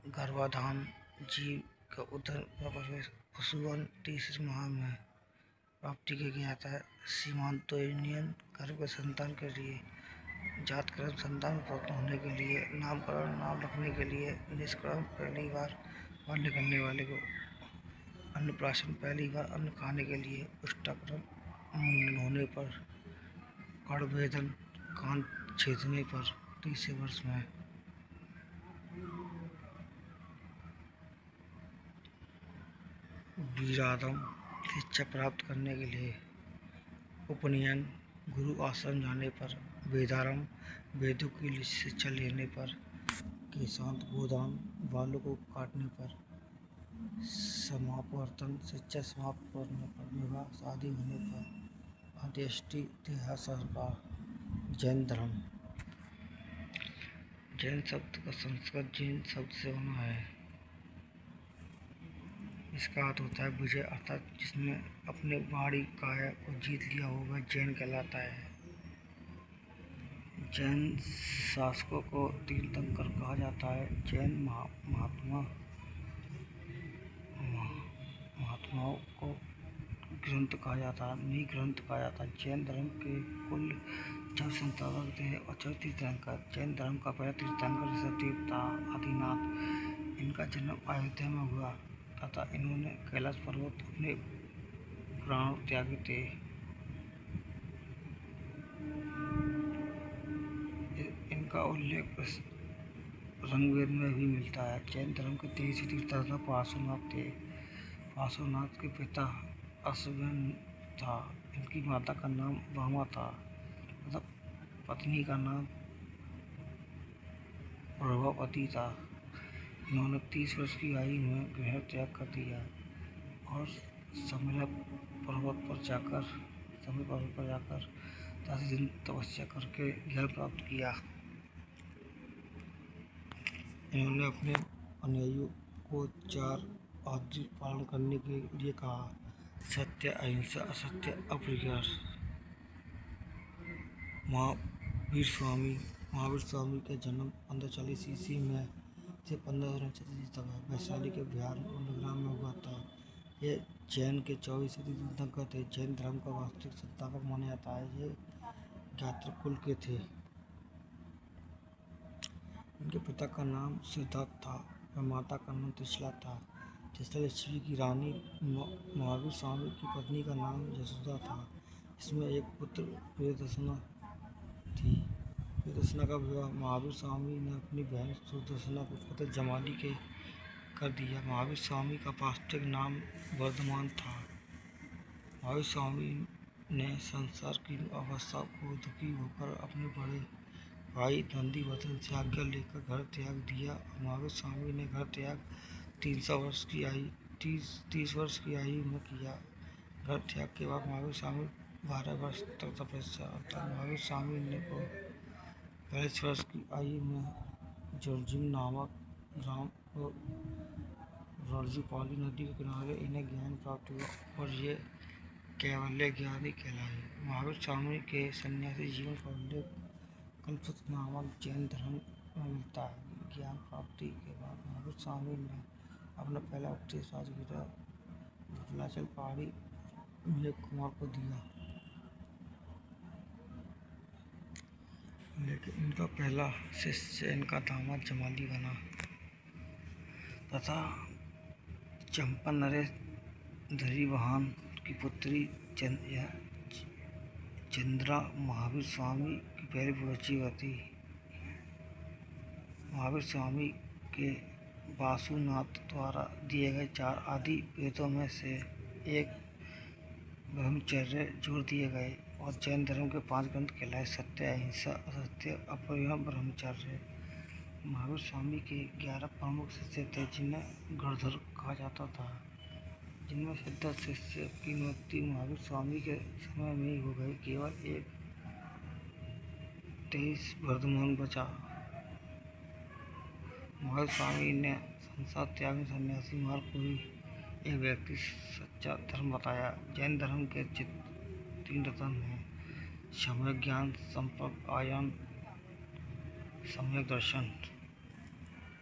गर्भाधान, जीव का उदर प्रवेश, पशुवन 30 माह में प्राप्ति किया जाता है। सीमांतोन्नयन, गर्भ के संतान के लिए। जातकर्म, संतान प्राप्त होने के लिए। नामकरण, नाम रखने के लिए। निष्कर्म, पहली बार बाहर निकलने वाले को। अन्नप्राशन, पहली बार अन्न खाने के लिए। पुष्टाकर्म, मुंडन होने पर। कर्णवेधन, कान छेदने पर 30 वर्ष में। वीरागम, शिक्षा प्राप्त करने के लिए। उपनयन, गुरु आश्रम जाने पर। वेदारंभ, वेदों की शिक्षा लेने पर। केशांत, गोदान, बालों को काटने पर। समापवर्तन, शिक्षा समाप्त करने पर। विवाह, शादी होने पर। अंत्येष्टि, देह संस्कार। जैन धर्म, जैन शब्द का संस्कृत जैन शब्द से बना है। इसका अर्थ होता है विजय, अर्थात जिसने अपने वाणी काया को जीत लिया हो वह जैन कहलाता है। जैन शासकों को तीर्थंकर कहा जाता है। जैन महात्माओं को ग्रंथ कहा जाता है, नी ग्रंथ कहा जाता है। जैन धर्म के कुल 4 संस्थापक थे और 4 तीर्थंकर। जैन धर्म का पहला तीर्थंकर ऋषभदेव था। आदिनाथ, इनका जन्म अयोध्या में हुआ तथा इन्होंने कैलाश पर्वत अपने प्राण त्यागे थे। इनका उल्लेख ऋग्वेद में भी मिलता है। जैन धर्म के 23 तीर्थंकर पार्श्वनाथ थे। पार्श्वनाथ के पिता अश्विन था। इनकी माता का नाम भामा था तथा पत्नी का नाम प्रभावती था। इन्होंने 30 वर्ष की आयु में गृह त्याग कर दिया और समय पर्वत पर जाकर 80 दिन तपस्या करके ज्ञान प्राप्त किया। इन्होंने अपने अनुयायियों को 4 आदर्श पालन करने के लिए कहा: सत्य, अहिंसा, असत्य, अप्रतिहार। महावीर स्वामी का जन्म 1540 ईस्वी में से 1539 ईस्वी तक वैशाली के बिहार नंदग्राम में हुआ था। ये जैन के 24वीं तीर्थंकर थे। जैन धर्म का वास्तविक संस्थापक माना जाता है। ये ज्ञात्र कुल के थे। इनके पिता का नाम सिद्धार्थ था व माता का नाम त्रिशला था। त्रिशला ईस्वी की रानी महावीर स्वामी की पत्नी का नाम यशोदा था। इसमें एक पुत्र प्रियदर्शना थी। प्रियदर्शना का विवाह महावीर स्वामी ने अपनी बहन सुदर्शना को पुत्र जमाली के कर दिया। महावीर स्वामी का वास्तविक नाम वर्धमान था। महावीर स्वामी ने संसार की अवस्था को दुखी होकर अपने बड़े भाई नंदीवर्धन से आज्ञा लेकर घर त्याग दिया। महावीर स्वामी ने घर त्याग 30 वर्ष की आयु में किया। घर त्याग के बाद महावीर स्वामी 12 वर्ष तक तपस्या अर्थात महावीर स्वामी ने को 42 वर्ष की आयु में जर्जिम नामक ग्राम और रज्जुपाली नदी के किनारे इन्हें ज्ञान प्राप्त हुआ और ये कैवल्य ज्ञानी कहलाए। महावीर स्वामी के सन्यासी जीवन का उल्लेख कल्पसूत्र नामक जैन धर्म में मिलता है। ज्ञान प्राप्ति के बाद महावीर स्वामी ने अपना पहला उपदेश राजगीर विंध्याचल पहाड़ी में एक कुमार को दिया। लेकिन इनका पहला शिष्य इनका दामाद जमाली बना तथा चंपा नरेश धरीवाहन की पुत्री चंद्रा महावीर स्वामी की पहली पूर्वजी थी। महावीर स्वामी के वासुनाथ द्वारा दिए गए 4 आदि वेदों में से एक ब्रह्मचर्य जोड़ दिए गए और जैन धर्म के 5 ग्रंथ कहलाए: सत्य, अहिंसा, असत्य, अपरिहार, ब्रह्मचर्य। महावीर स्वामी के 11 प्रमुख शिष्य थे जिन्हें गणधर कहा जाता था। जिनमें से 10 शिष्य की मृत्यु महावीर स्वामी के समय में ही हो गई। केवल एक 23 वर्धमान बचा। महावीर स्वामी ने संसार त्याग में सन्यासी मार्ग को ही एक व्यक्ति सच्चा धर्म बताया। जैन धर्म के 3 रत्न हैं: सम्यक ज्ञान, संपर्क आयान, सम्यक दर्शन।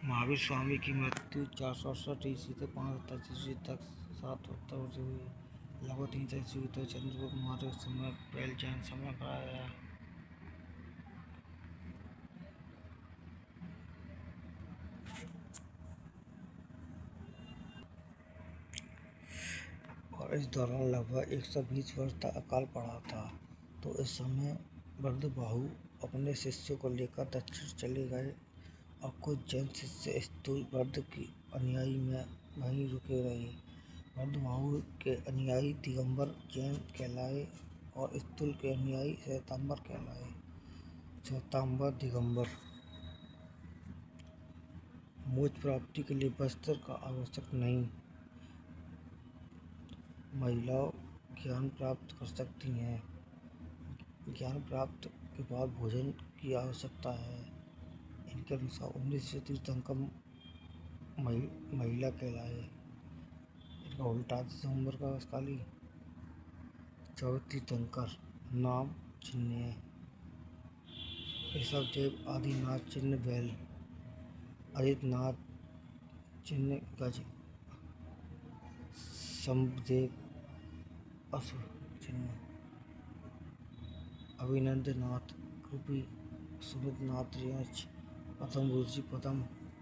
महावीर स्वामी की मृत्यु 468 ईस्वी से 527 ईस्वी तक 7 वर्ष हुई। लगभग 300 ईस्वी तक चंद्रगुप्त मौर्य के समय पहले जैन समय कराया गया। और इस दौरान लगभग 120 वर्ष तक अकाल पड़ा था। तो इस समय वर्धबाहु अपने शिष्यों को लेकर दक्षिण चले गए और कुछ जैन शिष्य स्थूल वर्ध के अनुयायी में वहीं रुके रहे। वर्धबाहु के अनुयायी दिगंबर जैन कहलाए और स्थूल के अनुयायी श्वेतांबर कहलाए। श्वेतांबर दिगंबर। मोक्ष प्राप्ति के लिए वस्त्र का आवश्यक नहीं। महिलाओं ज्ञान प्राप्त कर सकती हैं। ज्ञान प्राप्त के बाद भोजन की आवश्यकता है। इनके अनुसार 19 तीर्थंकर महिला कहलाए। इनका उल्टा दिसंबर का काली 24 तीर्थंकर नाम चिन्ह: ऋषभदेव, आदिनाथ चिन्ह बैल, अजितनाथ चिन्ह गज, शंभदेव अश्व चिन्ह, अभिनंदनाथ कृपि, सुमितनाथ ऋष, प्रथम ऋषि पद्म,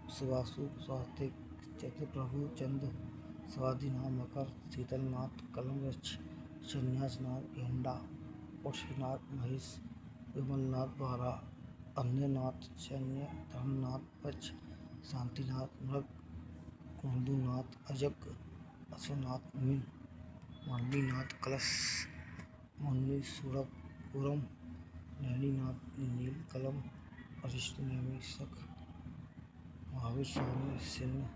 सुवासु स्वास्तिक, चैत्रप्रभु चंद, स्वादिनाथ मकर, शीतलनाथ कलम वृक्ष, संन्यासनाथ गेंडा, उर्षनाथ महिष, विमलनाथ बारह, अन्यनाथ सैन्य, धर्मनाथ वृक्ष, शांतिनाथ मृग, कुंदुनाथ अजग, अश्वनाथ मीन, मालिनीनाथ कलश, मुन्नी सूरम, नैनीनाथ नीलकलम, अरिष्ट नैमिषक। महावीर स्वामी चिन्ह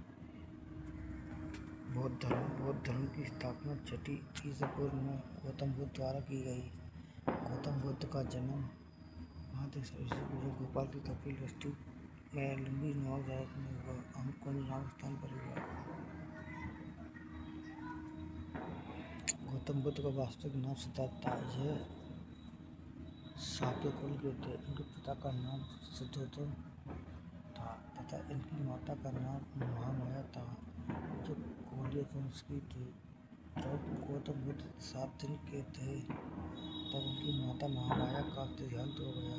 बौद्ध धर्म की स्थापना 6वीं ईसा पूर्व में गौतम बुद्ध द्वारा की गई। गौतम बुद्ध का जन्म 5 ईसा पूर्व भोपाल की कपिल वस्तु में लुम्बिनी नामक जगह में हुआ। अमरकुंज नामक स्थान पर हुआ। गौतम बुद्ध का वास्तविक नाम सिद्धार्थ था। यह शाक्य कुल के थे। इनके पिता का नाम सिद्धोतम था तथा इनकी माता का नाम महामाया था, जो कोलिय वंश की थी। जब गौतम बुद्ध 7 दिन के थे तब उनकी माता महामाया का देहांत हो गया।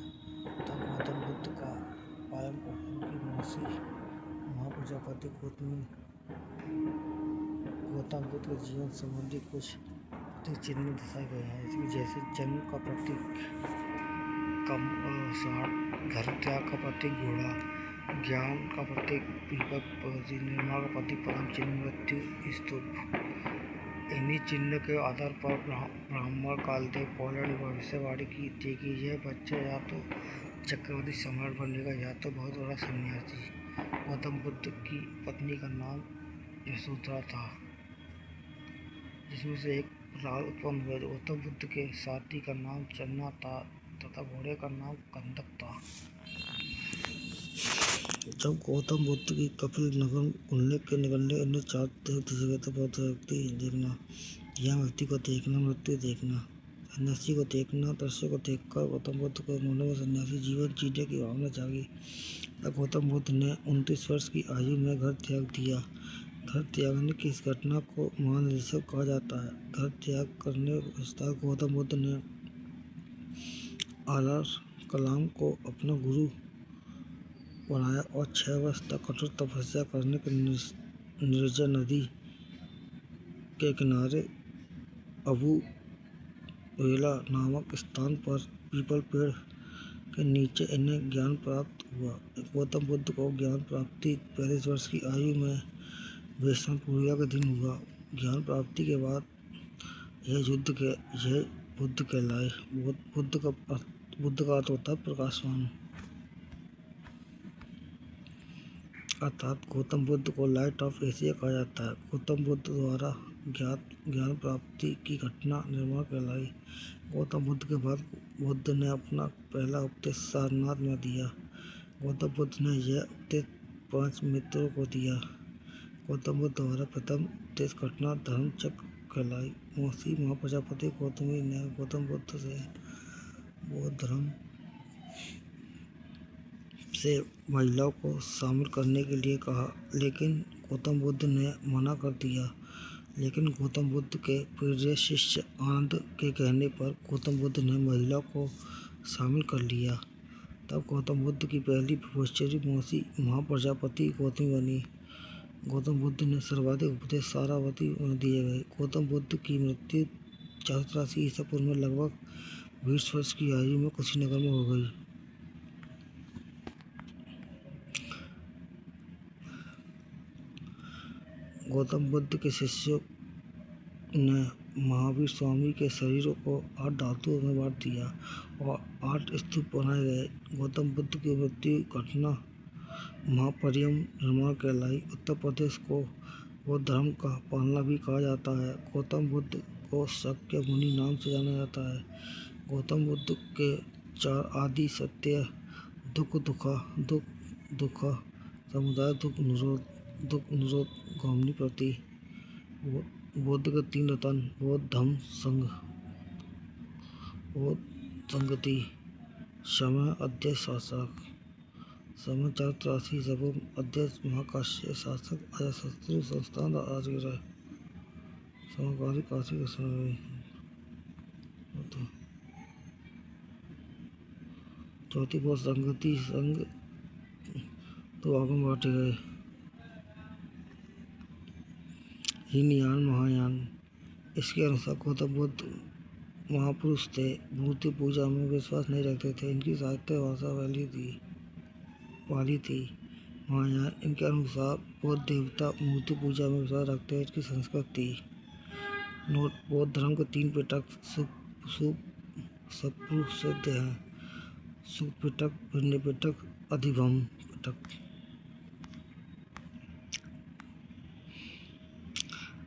तब गौतम बुद्ध का पालन कर उनकी मौसी महाप्रजापति गौतम बुद्ध के जीवन संबंधी कुछ प्रतीक चिन्ह में दर्शाए गए हैं, जैसे जन्म का प्रतीक घर त्याग का प्रतीक घोड़ा, ज्ञान का प्रतीक पीपल, निर्माण का प्रतीक परम चिन्ह, मृत्यु स्तूप। इन्हीं चिन्ह के आधार पर ब्राह्मण कालदेव पौराण भविष्यवाणी की थी कि यह बच्चा या तो चक्रवर्ती सम्राट बनेगा या तो बहुत बड़ा सन्यासी। गौतम बुद्ध की पत्नी का नाम यशोधरा था, जिसमें से एक लाल उत्पन्न हुआ। गौतम बुद्ध के साथी का नाम चन्ना था तथा घोड़े का नाम कंदक था। जब गौतम बुद्ध की कपिल नगर खुलने के निकलने अन्य 4 तीर्थ जगह तो बौद्ध व्यक्ति देखना, यहाँ व्यक्ति को देखना, मृत्यु देखना, सन्यासी को देखना। दृश्य को देखकर गौतम बुद्ध को मन में सन्यासी जीवन जीने की भावना जागी। तब गौतम बुद्ध ने 29 वर्ष की आयु में घर त्याग दिया। घर त्यागने की इस घटना को महानिदेशक कहा जाता है। घर त्याग करने के पश्चात गौतम बुद्ध ने आलर कलाम को अपना गुरु बनाया और 6 वर्ष तक कठोर तपस्या करने के निर्जन नदी के किनारे अबू वेला नामक स्थान पर पीपल पेड़ के नीचे इन्हें ज्ञान प्राप्त हुआ। गौतम बुद्ध को ज्ञान प्राप्ति 35 वर्ष की आयु में वैष्णव पूर्णिमा के दिन हुआ। ज्ञान प्राप्ति के बाद यह बुद्ध कहलाए। बुद्ध का अर्थ होता है प्रकाशवान, अर्थात गौतम बुद्ध को लाइट ऑफ एशिया कहा जाता है। गौतम बुद्ध द्वारा ज्ञान प्राप्ति की घटना निर्माण कहलाई। गौतम बुद्ध के बाद बुद्ध ने अपना पहला उपदेश सारनाथ में दिया। गौतम बुद्ध ने यह उपदेश 5 मित्रों को दिया। गौतम बुद्ध द्वारा प्रथम उपदेश घटना धर्मचक्र कहलाई। मौसी महाप्रजापति गौतमी ने गौतम बुद्ध से बौद्ध धर्म से महिलाओं को शामिल करने के लिए कहा, लेकिन गौतम बुद्ध ने मना कर दिया। लेकिन गौतम बुद्ध के प्रिय शिष्य आनंद के कहने पर गौतम बुद्ध ने महिलाओं को शामिल कर लिया। तब गौतम बुद्ध की पहली ब्रह्मचारी मौसी महाप्रजापति गौतमी बनी। गौतम बुद्ध ने सर्वाधिक उपदेश सारावती में दिए गए। गौतम बुद्ध की मृत्यु 483 ईसा पूर्व में लगभग 20 वर्ष की आयु में कुशीनगर में हो गई। गौतम बुद्ध के शिष्यों ने महावीर स्वामी के शरीरों को 8 धातुओं में बांट दिया और 8 स्तूप बनाए गए। गौतम बुद्ध की मृत्यु घटना महापरिनिर्वाण निर्माण कहलाई। उत्तर प्रदेश को बौद्ध धर्म का पालना भी कहा जाता है। गौतम बुद्ध को शाक्य मुनि नाम से जाना जाता है। गौतम बुद्ध के 4 आदि सत्य दुख समुदाय, दुख निरोध, गामिनी प्रति। बौद्ध के 3 रत्न बौद्ध धम्म संगति, समय अध्यय शासक, समय 483 ईसा पूर्व, अध्यय महाकाश्य शासक, अजातशत्रु संस्थान राजगृह, समकालीन काशी का समय। चौथी बौद्ध संगति संघ 2 भागों में बांटे गए। हीनयान महायान। इसके अनुसार गौतम बुद्ध महापुरुष थे, मूर्ति पूजा में विश्वास नहीं रखते थे, इनकी साहित्य भाषा पाली थी। महायान इनके अनुसार बौद्ध देवता मूर्ति पूजा में विश्वास रखते हैं, इसकी संस्कृत थी। नोट: बौद्ध धर्म के 3 पिटक सुप्रसिद्ध हैं: सुक्त पिटक, भिंडी पिटक, अधिगम पिटक।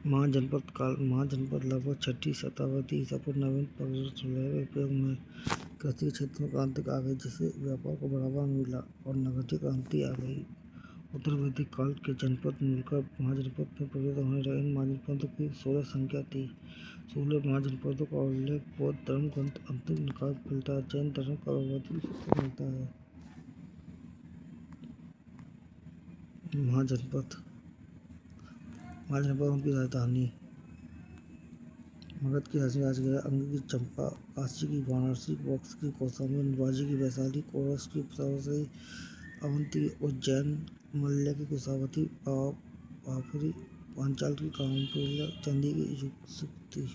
महाजनपद काल महाजनपद लगभग 6वीं शताब्दी ईसा पूर्व नवीन पर्यटन उपयोग में कृषि के क्षेत्र में क्रांति आ गई, जिससे व्यापार को बढ़ावा मिला और नगरीय क्रांति आ गई। उत्तर वैदिक काल के जनपद मिलकर महाजनपद में परिवर्तित होने लगे। इन महाजनपदों की 16 संख्या थी। 16 महाजनपदों का उल्लेख बौद्ध धर्म ग्रंथ अंतिम निकाय में मिलता है। जैन धर्म का भगवती सूत्र मिलता है। महाजनपदों की राजधानी मगध की राजधानी राजगृह, अंग की चंपा, काशी की वाराणसी, बक्सर की कौशाम्बी, निवाजी की वैशाली, कोरस की सरायसेन, अवंती की उज्जैन, मल्ल्या की कुशावती, पापरी, पांचाल की कामरूप, चंदी की सुक्ति,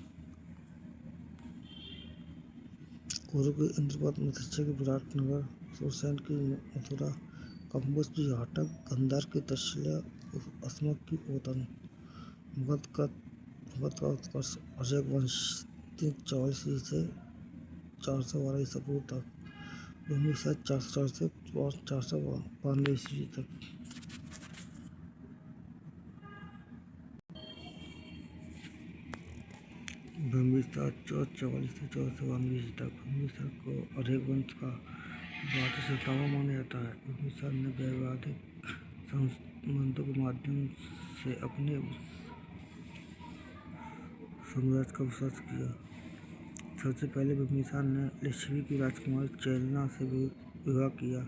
कुरु की इंद्रप्रस्थ, मत्स्य की विराटनगर, सुरसैन की मथुरा, कंबोज की हाटक, गंधार की तक्षशिला, अस्मक की पोतन। मगध का उत्कर्ष अशोक वंश 344 से 412 ईसा पूर्व तक, बिंबिसार 440 से 492 ईस्वी तक। बिंबिसार 444 से 492 ईस्वी तक। बिंबिसार को अशोक वंश का द्वादश संतावक माना जाता है। बिंबिसार ने वैवाहिक संबंधों के माध्यम से अपने साम्राज्य का विस्तार किया। सबसे पहले बिंबिसार ने लिच्छवी की राजकुमारी चेलना से विवाह किया।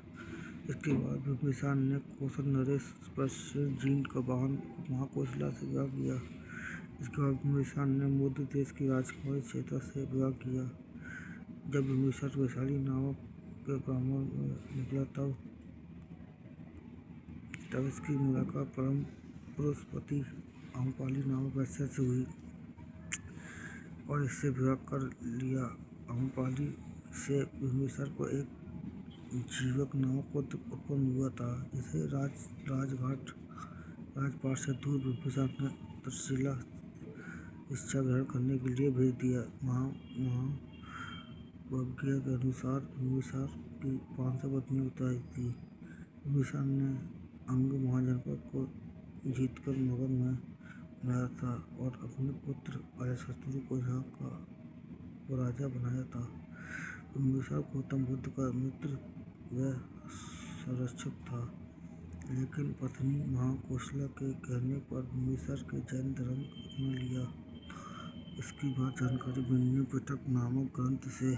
इसके बाद बिंबिसार ने कौशल नरेश परसेन जीन का वाहन महाकोशला से विवाह किया। इसके बाद बिंबिसार ने मौर्य देश की राजकुमारी श्वेता से विवाह किया। जब बिंबिसार वैशाली नामक के ब्राह्मण में निकला तब इसकी मुलाकात परम पुरुष पति अम्रपाली नामक वैश्य से हुई और इससे विवाह कर लिया। अम्रपाली से बिंबिसार को एक जीवक नामक पुत्र उत्पन्न हुआ था, जिसे राजपाट से दूर बिंबिसार ने तक्षशिला शिक्षा ग्रहण करने के लिए भेज दिया। महावज्ञ के अनुसार बिंबिसार की 500 पत्नियां बताई थी। बिंबिसार ने अंग महाजनपद को जीतकर मगध में लाया था और अपने पुत्र अजातशत्रु को यहाँ का राजा बनाया था। बिंबिसार गौतम बुद्ध का मित्र व संरक्षक था, लेकिन पत्नी महाकोशला के कहने पर बिंबिसार ने जैन धर्म अपना लिया। इसकी बात जानकारी विनय पिटक नामक ग्रंथ से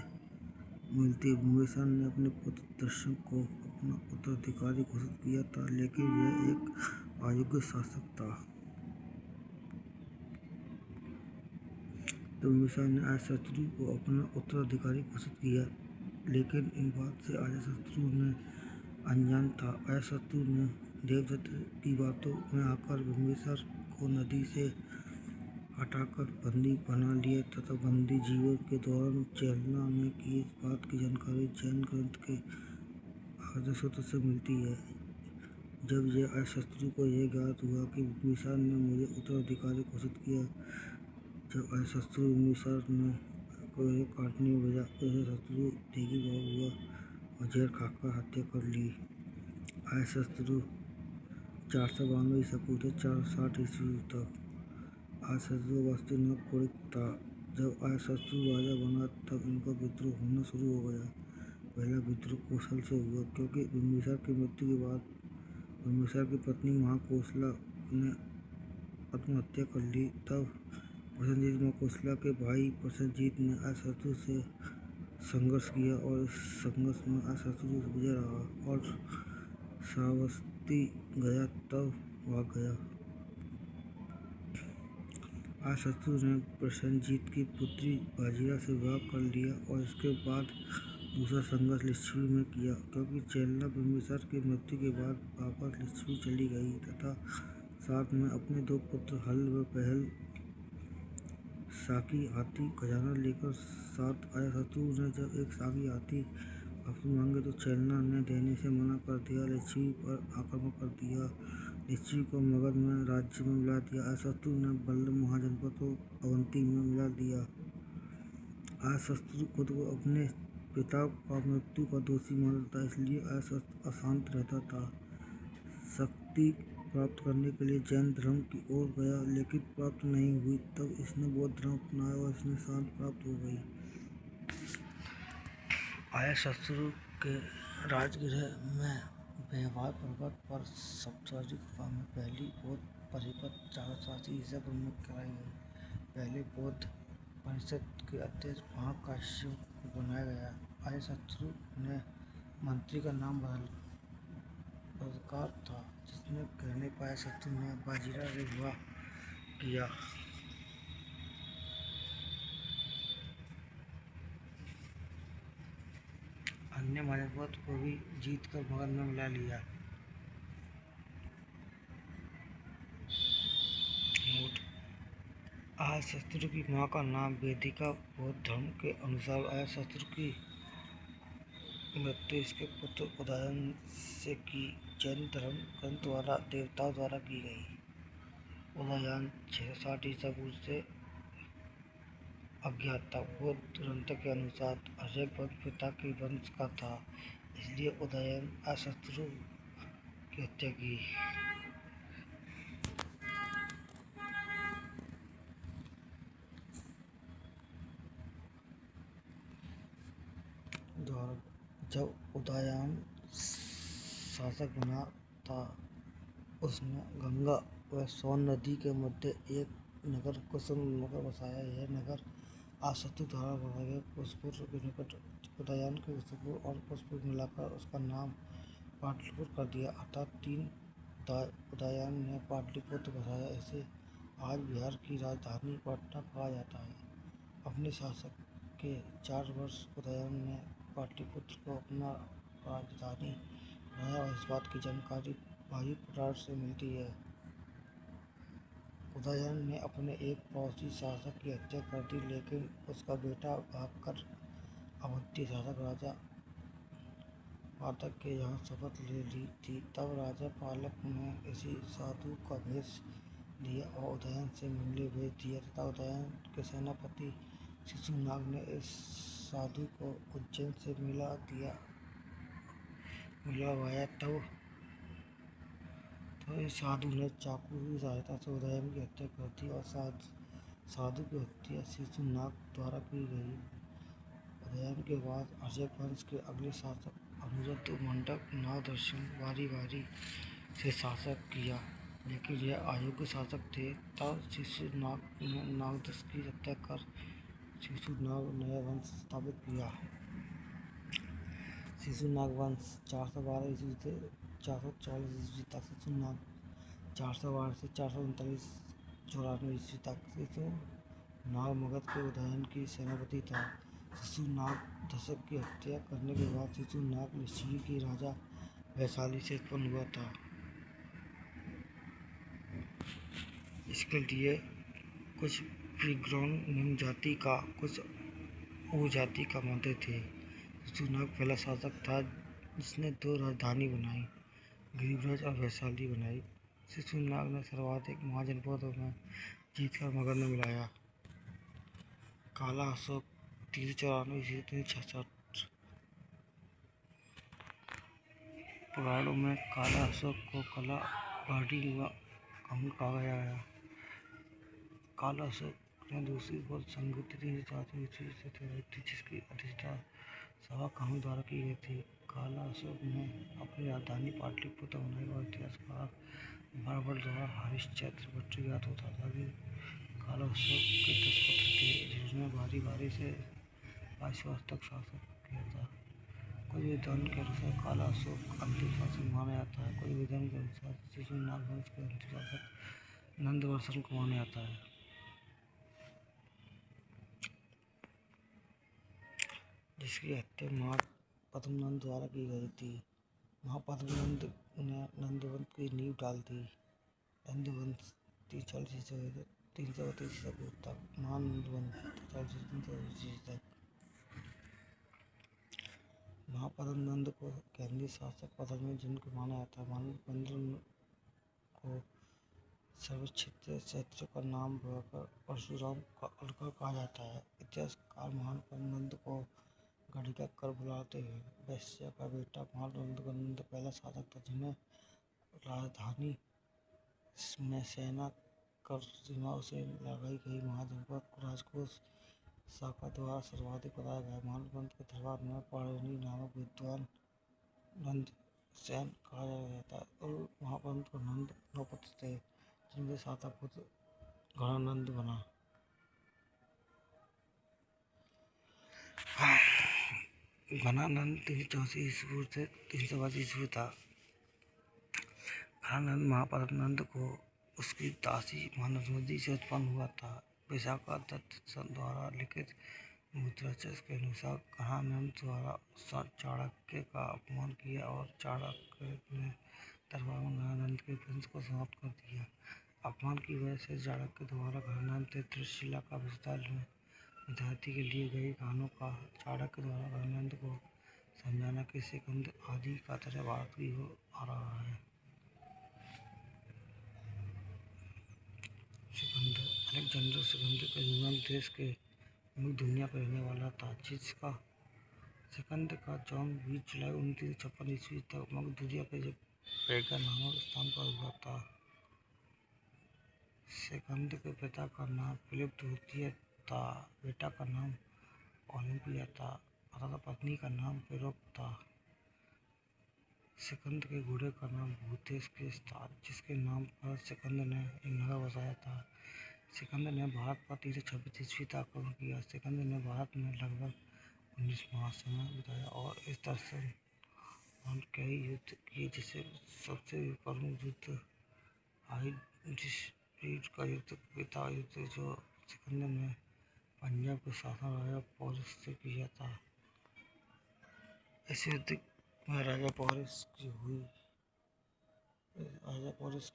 मिलती है। बिंबिसार ने अपने पुत्र दशरथ को अपना उत्तराधिकारी घोषित किया था, लेकिन वह एक अयोग्य शासक था। तो बिंबिसार ने अजातशत्रु को अपना उत्तराधिकारी घोषित किया, लेकिन इन बात से अजातशत्रु ने अनजान था। अजातशत्रु ने देवदत्त की बातों में आकर बिंबिसार को नदी से हटाकर बंदी बना लिया तथा बंदी जीवन के दौरान चेलना में की इस बात की जानकारी जैन ग्रंथ के आद्यसूत्र से मिलती है। जब अजातशत्रु को यह ज्ञात हुआ कि बिंबिसार ने मुझे उत्तराधिकारी घोषित किया, जब अजातशत्रु बिंबिसार को काटने भेजा, अजातशत्रु तेगी भाव हुआ और जहर खाकर हत्या कर ली। अजातशत्रु 492 ईसा पूर्व से 460 ईस्वी तक। अजातशत्रु वास्तविक कुड़िक था। जब अजातशत्रु राजा बना तब इनका विद्रोह होना शुरू हो गया। पहला विद्रोह कौशल से हुआ, क्योंकि बिंबिसार की मृत्यु के बाद बिंबिसार की पत्नी महाकोशला ने आत्महत्या कर ली। तब प्रसेनजीत महाकोशला के भाई प्रसेनजीत ने अजातशत्रु से संघर्ष किया और इस संघर्ष में अजातशत्रु विजयी रहा और श्रावस्ती गया तब भाग गया। अजातशत्रु ने प्रसेनजीत की पुत्री बाजीरा से विवाह कर लिया और इसके बाद दूसरा संघर्ष लिच्छवी में किया, क्योंकि चेलना बिंबिसार की मृत्यु के बाद वापस लिच्छवी चली गई तथा साथ में अपने 2 पुत्र हल व पहल साकी हाथी खजाना लेकर साथ। अजातशत्रु ने जब एक साकी हाथी वापस मांगे तो चेलना ने देने से मना कर दिया। लिच्छवी पर आक्रमण कर दिया। लिच्छवी को मगध में राज्य में मिला दिया। अजातशत्रु ने बल्लभ महाजनपद को अवंती में मिला दिया। अजातशत्रु खुद को अपने पिता का मृत्यु का दोषी मानता था, इसलिए अशांत रहता था। शक्ति प्राप्त करने के लिए जैन धर्म की ओर गया, लेकिन प्राप्त नहीं हुई। तब इसने बौद्ध धर्म अपनाया और इसने शांति प्राप्त हो गई। अजातशत्रु के राजगृह में व्यवहार पर्वत पर सप्तऋषि गुफा में पहली बौद्ध परिषद 487 ईसा पूर्व में कराई गई। पहले बौद्ध परिषद के अध्यक्ष महाकाश्यप को बनाया गया। अजातशत्रु ने मंत्री का नाम बदकार था, जिसने कहने पाया शत्रु ने बाजीराव से विवाह किया। अन्य महाजनपद को भी जीतकर मगध में मिला लिया। अजातशत्रु की मां का नाम वेदिका। बौद्ध धर्म के अनुसार अजातशत्रु की मृत्यु इसके पुत्र उदयन से की जैन धर्म ग्रंथ द्वारा देवताओं द्वारा की गई। उदयन 660 ईसा पूर्व से अज्ञात था। बौद्ध ग्रंथ के अनुसार अशोक वंश पिता के वंश का था, इसलिए उदयन अजातशत्रु की हत्या की। जब उदयन शासक बना था, उसने गंगा व सोन नदी के मध्य एक नगर कुसुम नगर बसाया। यह नगर अजातशत्रु द्वारा बनाए गए पुष्पुर के निकट। उदयन के कुसुमपुर और पुष्पुर मिलाकर उसका नाम पाटलिपुत्र कर दिया, अर्थात 3 उदयन ने पाटलिपुत्र बसाया। इसे आज बिहार की राजधानी पटना कहा जाता है। अपने शासन के 4 वर्ष उदयन ने पाटलिपुत्र को अपना राजधानी बनाया और इस बात की जानकारी वायु पुराण से मिलती है। उदयन ने अपने एक पड़ोसी शासक की हत्या कर दी, लेकिन उसका बेटा भागकर अवंती शासक राजा पालक के यहाँ शपथ ले ली थी। तब राजा पालक ने इसी साधु का वेश लिया और उदयन से मिलने भेज दिया तथा उदयन के सेनापति शिशुनाग ने इस साधु को उज्जैन से मिलवाया। तब इस साधु ने चाकू की सहायता से उदयन की हत्या कर दी और साधु की हत्या शिशुनाग द्वारा की गई। उदयन के बाद अशोक वंश के अगले शासक अनुरुद्ध मंडक नागदर्शन बारी से शासन किया, लेकिन यह अयोग्य शासक थे। तब शिशुनाग ने नागदर्शन की हत्या कर शिशुनाग नया वंश स्थापित किया। शिशुनाग वंश 412 ईस्वी से 444 ईस्वी तक। शिशुनाग 412 से 439 ईस्वी तक। शिशुनाग मगध के उदयन की सेनापति था। शिशुनाग दशक की हत्या करने के बाद शिशुनाग लिच्छवी के राजा वैशाली से उत्पन्न हुआ था। इसके लिए कुछ विद्वान निम्न जाति का, कुछ उच्च जाति का मानते थे। शिशुनाग पहला शासक था जिसने 2 राजधानी बनाई, गिरिब्रज और वैशाली बनाई। शिशुनाग ने सर्वाधिक महाजनपदों में जीतकर मगध में मिलाया। काला अशोक 394 ईस्वी 366। पुराणों में काला अशोक को कला वाड़ी कहूँ कहा गया है। काला अशोक ने दूसरी बौद्ध संगति 304 ईस्वी से थी, जिसकी अध्यक्षता सभा कहूँ द्वारा की गई थी। काला अशोक ने अपनी राजधानी पाटलिपुत्र बनाई और इतिहासकार बारबल द्वारा हरिश्चंद्र भट्ट याद होता था कि काला अशोक के 10 पुत्र थे, जिन्होंने बारी से 22 वर्ष तक शासन किया था। कुछ विद्वान के अनुसार काला अशोक अंतिम शासक माना जाता है। कुछ विद्वान के अनुसार शिशुनाग वंश के अंतिम शासक नंदवर्धन को माना जाता है, जिसकी हत्या महापद्मनंद द्वारा की गई थी। महापद्मनंद ने नंदवंश की नींव डाल दी। नंदवंश 340 ईसा से 332 ईसा पूर्व तक। महानंदवंश 340 से 332 ईसा तक। महापद्मनंद को केंद्रीय शासक पद्मनंद जिनको माना जाता है। महापद्मनंद को सर्वक्षत्रिय क्षत्रिय का नाम बढ़ाकर परशुराम का अलग कहा जाता है। इतिहासकार महापद्मनंद को गढ़िका कर बुलाते हैं। वैश्य का बेटा महापद्मनंद पहला शासक था, जिन्हें राजधानी में सेना कर सीमाओं से लगाई गई महाजनपद राजकोष शाखा द्वारा सर्वाधिक बताया गया। महानपंत के दरबार में पाणिनि नामक विद्वान नंद सेन कहा जाता है और महापंत को नंद 9 पुत्र थे, जिनके 7 पुत्र गणानंद बना। गणानंद 384 ईस्वी से 382 ईस्वी था। गणानंद महापद्मनंद को उसकी दासी मानसवती से उत्पन्न हुआ था। विशाखा दत्त द्वारा लिखित मुद्राक्षर के अनुसार गणानंद द्वारा चाणक्य का अपमान किया और चाणक्य ने दरबार में गणानंद के वंश को समाप्त कर दिया। अपमान की वजह से चाणक्य द्वारा गणानंद से त्रिशिला का विस्तार में विद्यार्थी के लिए गए गानों का चाणक्य द्वारा गणानंद को समझाना कि सिकंद आदि का तरह भारत की ओर आ रहा है। सिकंदर अलेक्जेंडर सिकंदर का यूनान देश के मूल दुनिया पर रहने वाला था, जिसका सिकंदर का जन्म 20 जुलाई 1956 ईस्वी तक मकदूनिया के पेगा नामक स्थान पर हुआ था। सिकंदर के पिता का नाम फिलिप द्वितीय था, बेटा का नाम ओलिम्पिया था तथा पत्नी का नाम पेरोप था। सिकंदर के घोड़े का नाम भूतेश था, जिसके नाम पर सिकंदर ने एक नगर बसाया था। सिकंदर ने भारत पर 326 ईस्वी तक आक्रमण किया। सिकंदर ने भारत में लगभग 19 माह समय बिताया और इस दौरान कई युद्ध किए, जिससे सबसे प्रमुख युद्ध हाइडिस्फील्ड का युद्ध पिता युद्ध जो सिकंदर ने पंजाब के शासक राजा पोरिस से किया था। इस युद्ध में राजा पोरिस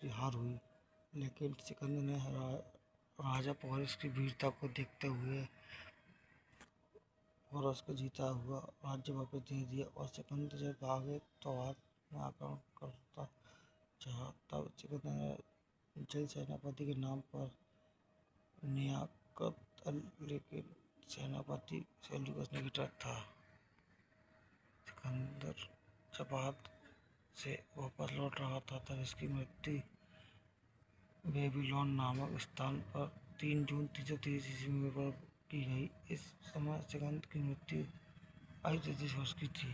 की हार हुई, लेकिन सिकंदर ने राजा पोरिस की वीरता को देखते हुए पोरिस को जीता हुआ राज्य वापस दे दिया और सिकंदर जब भागे तो भारत में आक्रमण करता चाहा। तब सिकंदर ने जल सेनापति के नाम पर लियाकत लेकिन सेनापति सेल्यूकस निकटर था। सिकंदर जब भारत से वापस लौट रहा था तब इसकी मृत्यु बेबीलोन नामक स्थान पर 3 जून 330 ईस्वी में की गई। इस समय सिकंदर की मृत्यु 33 वर्ष की थी।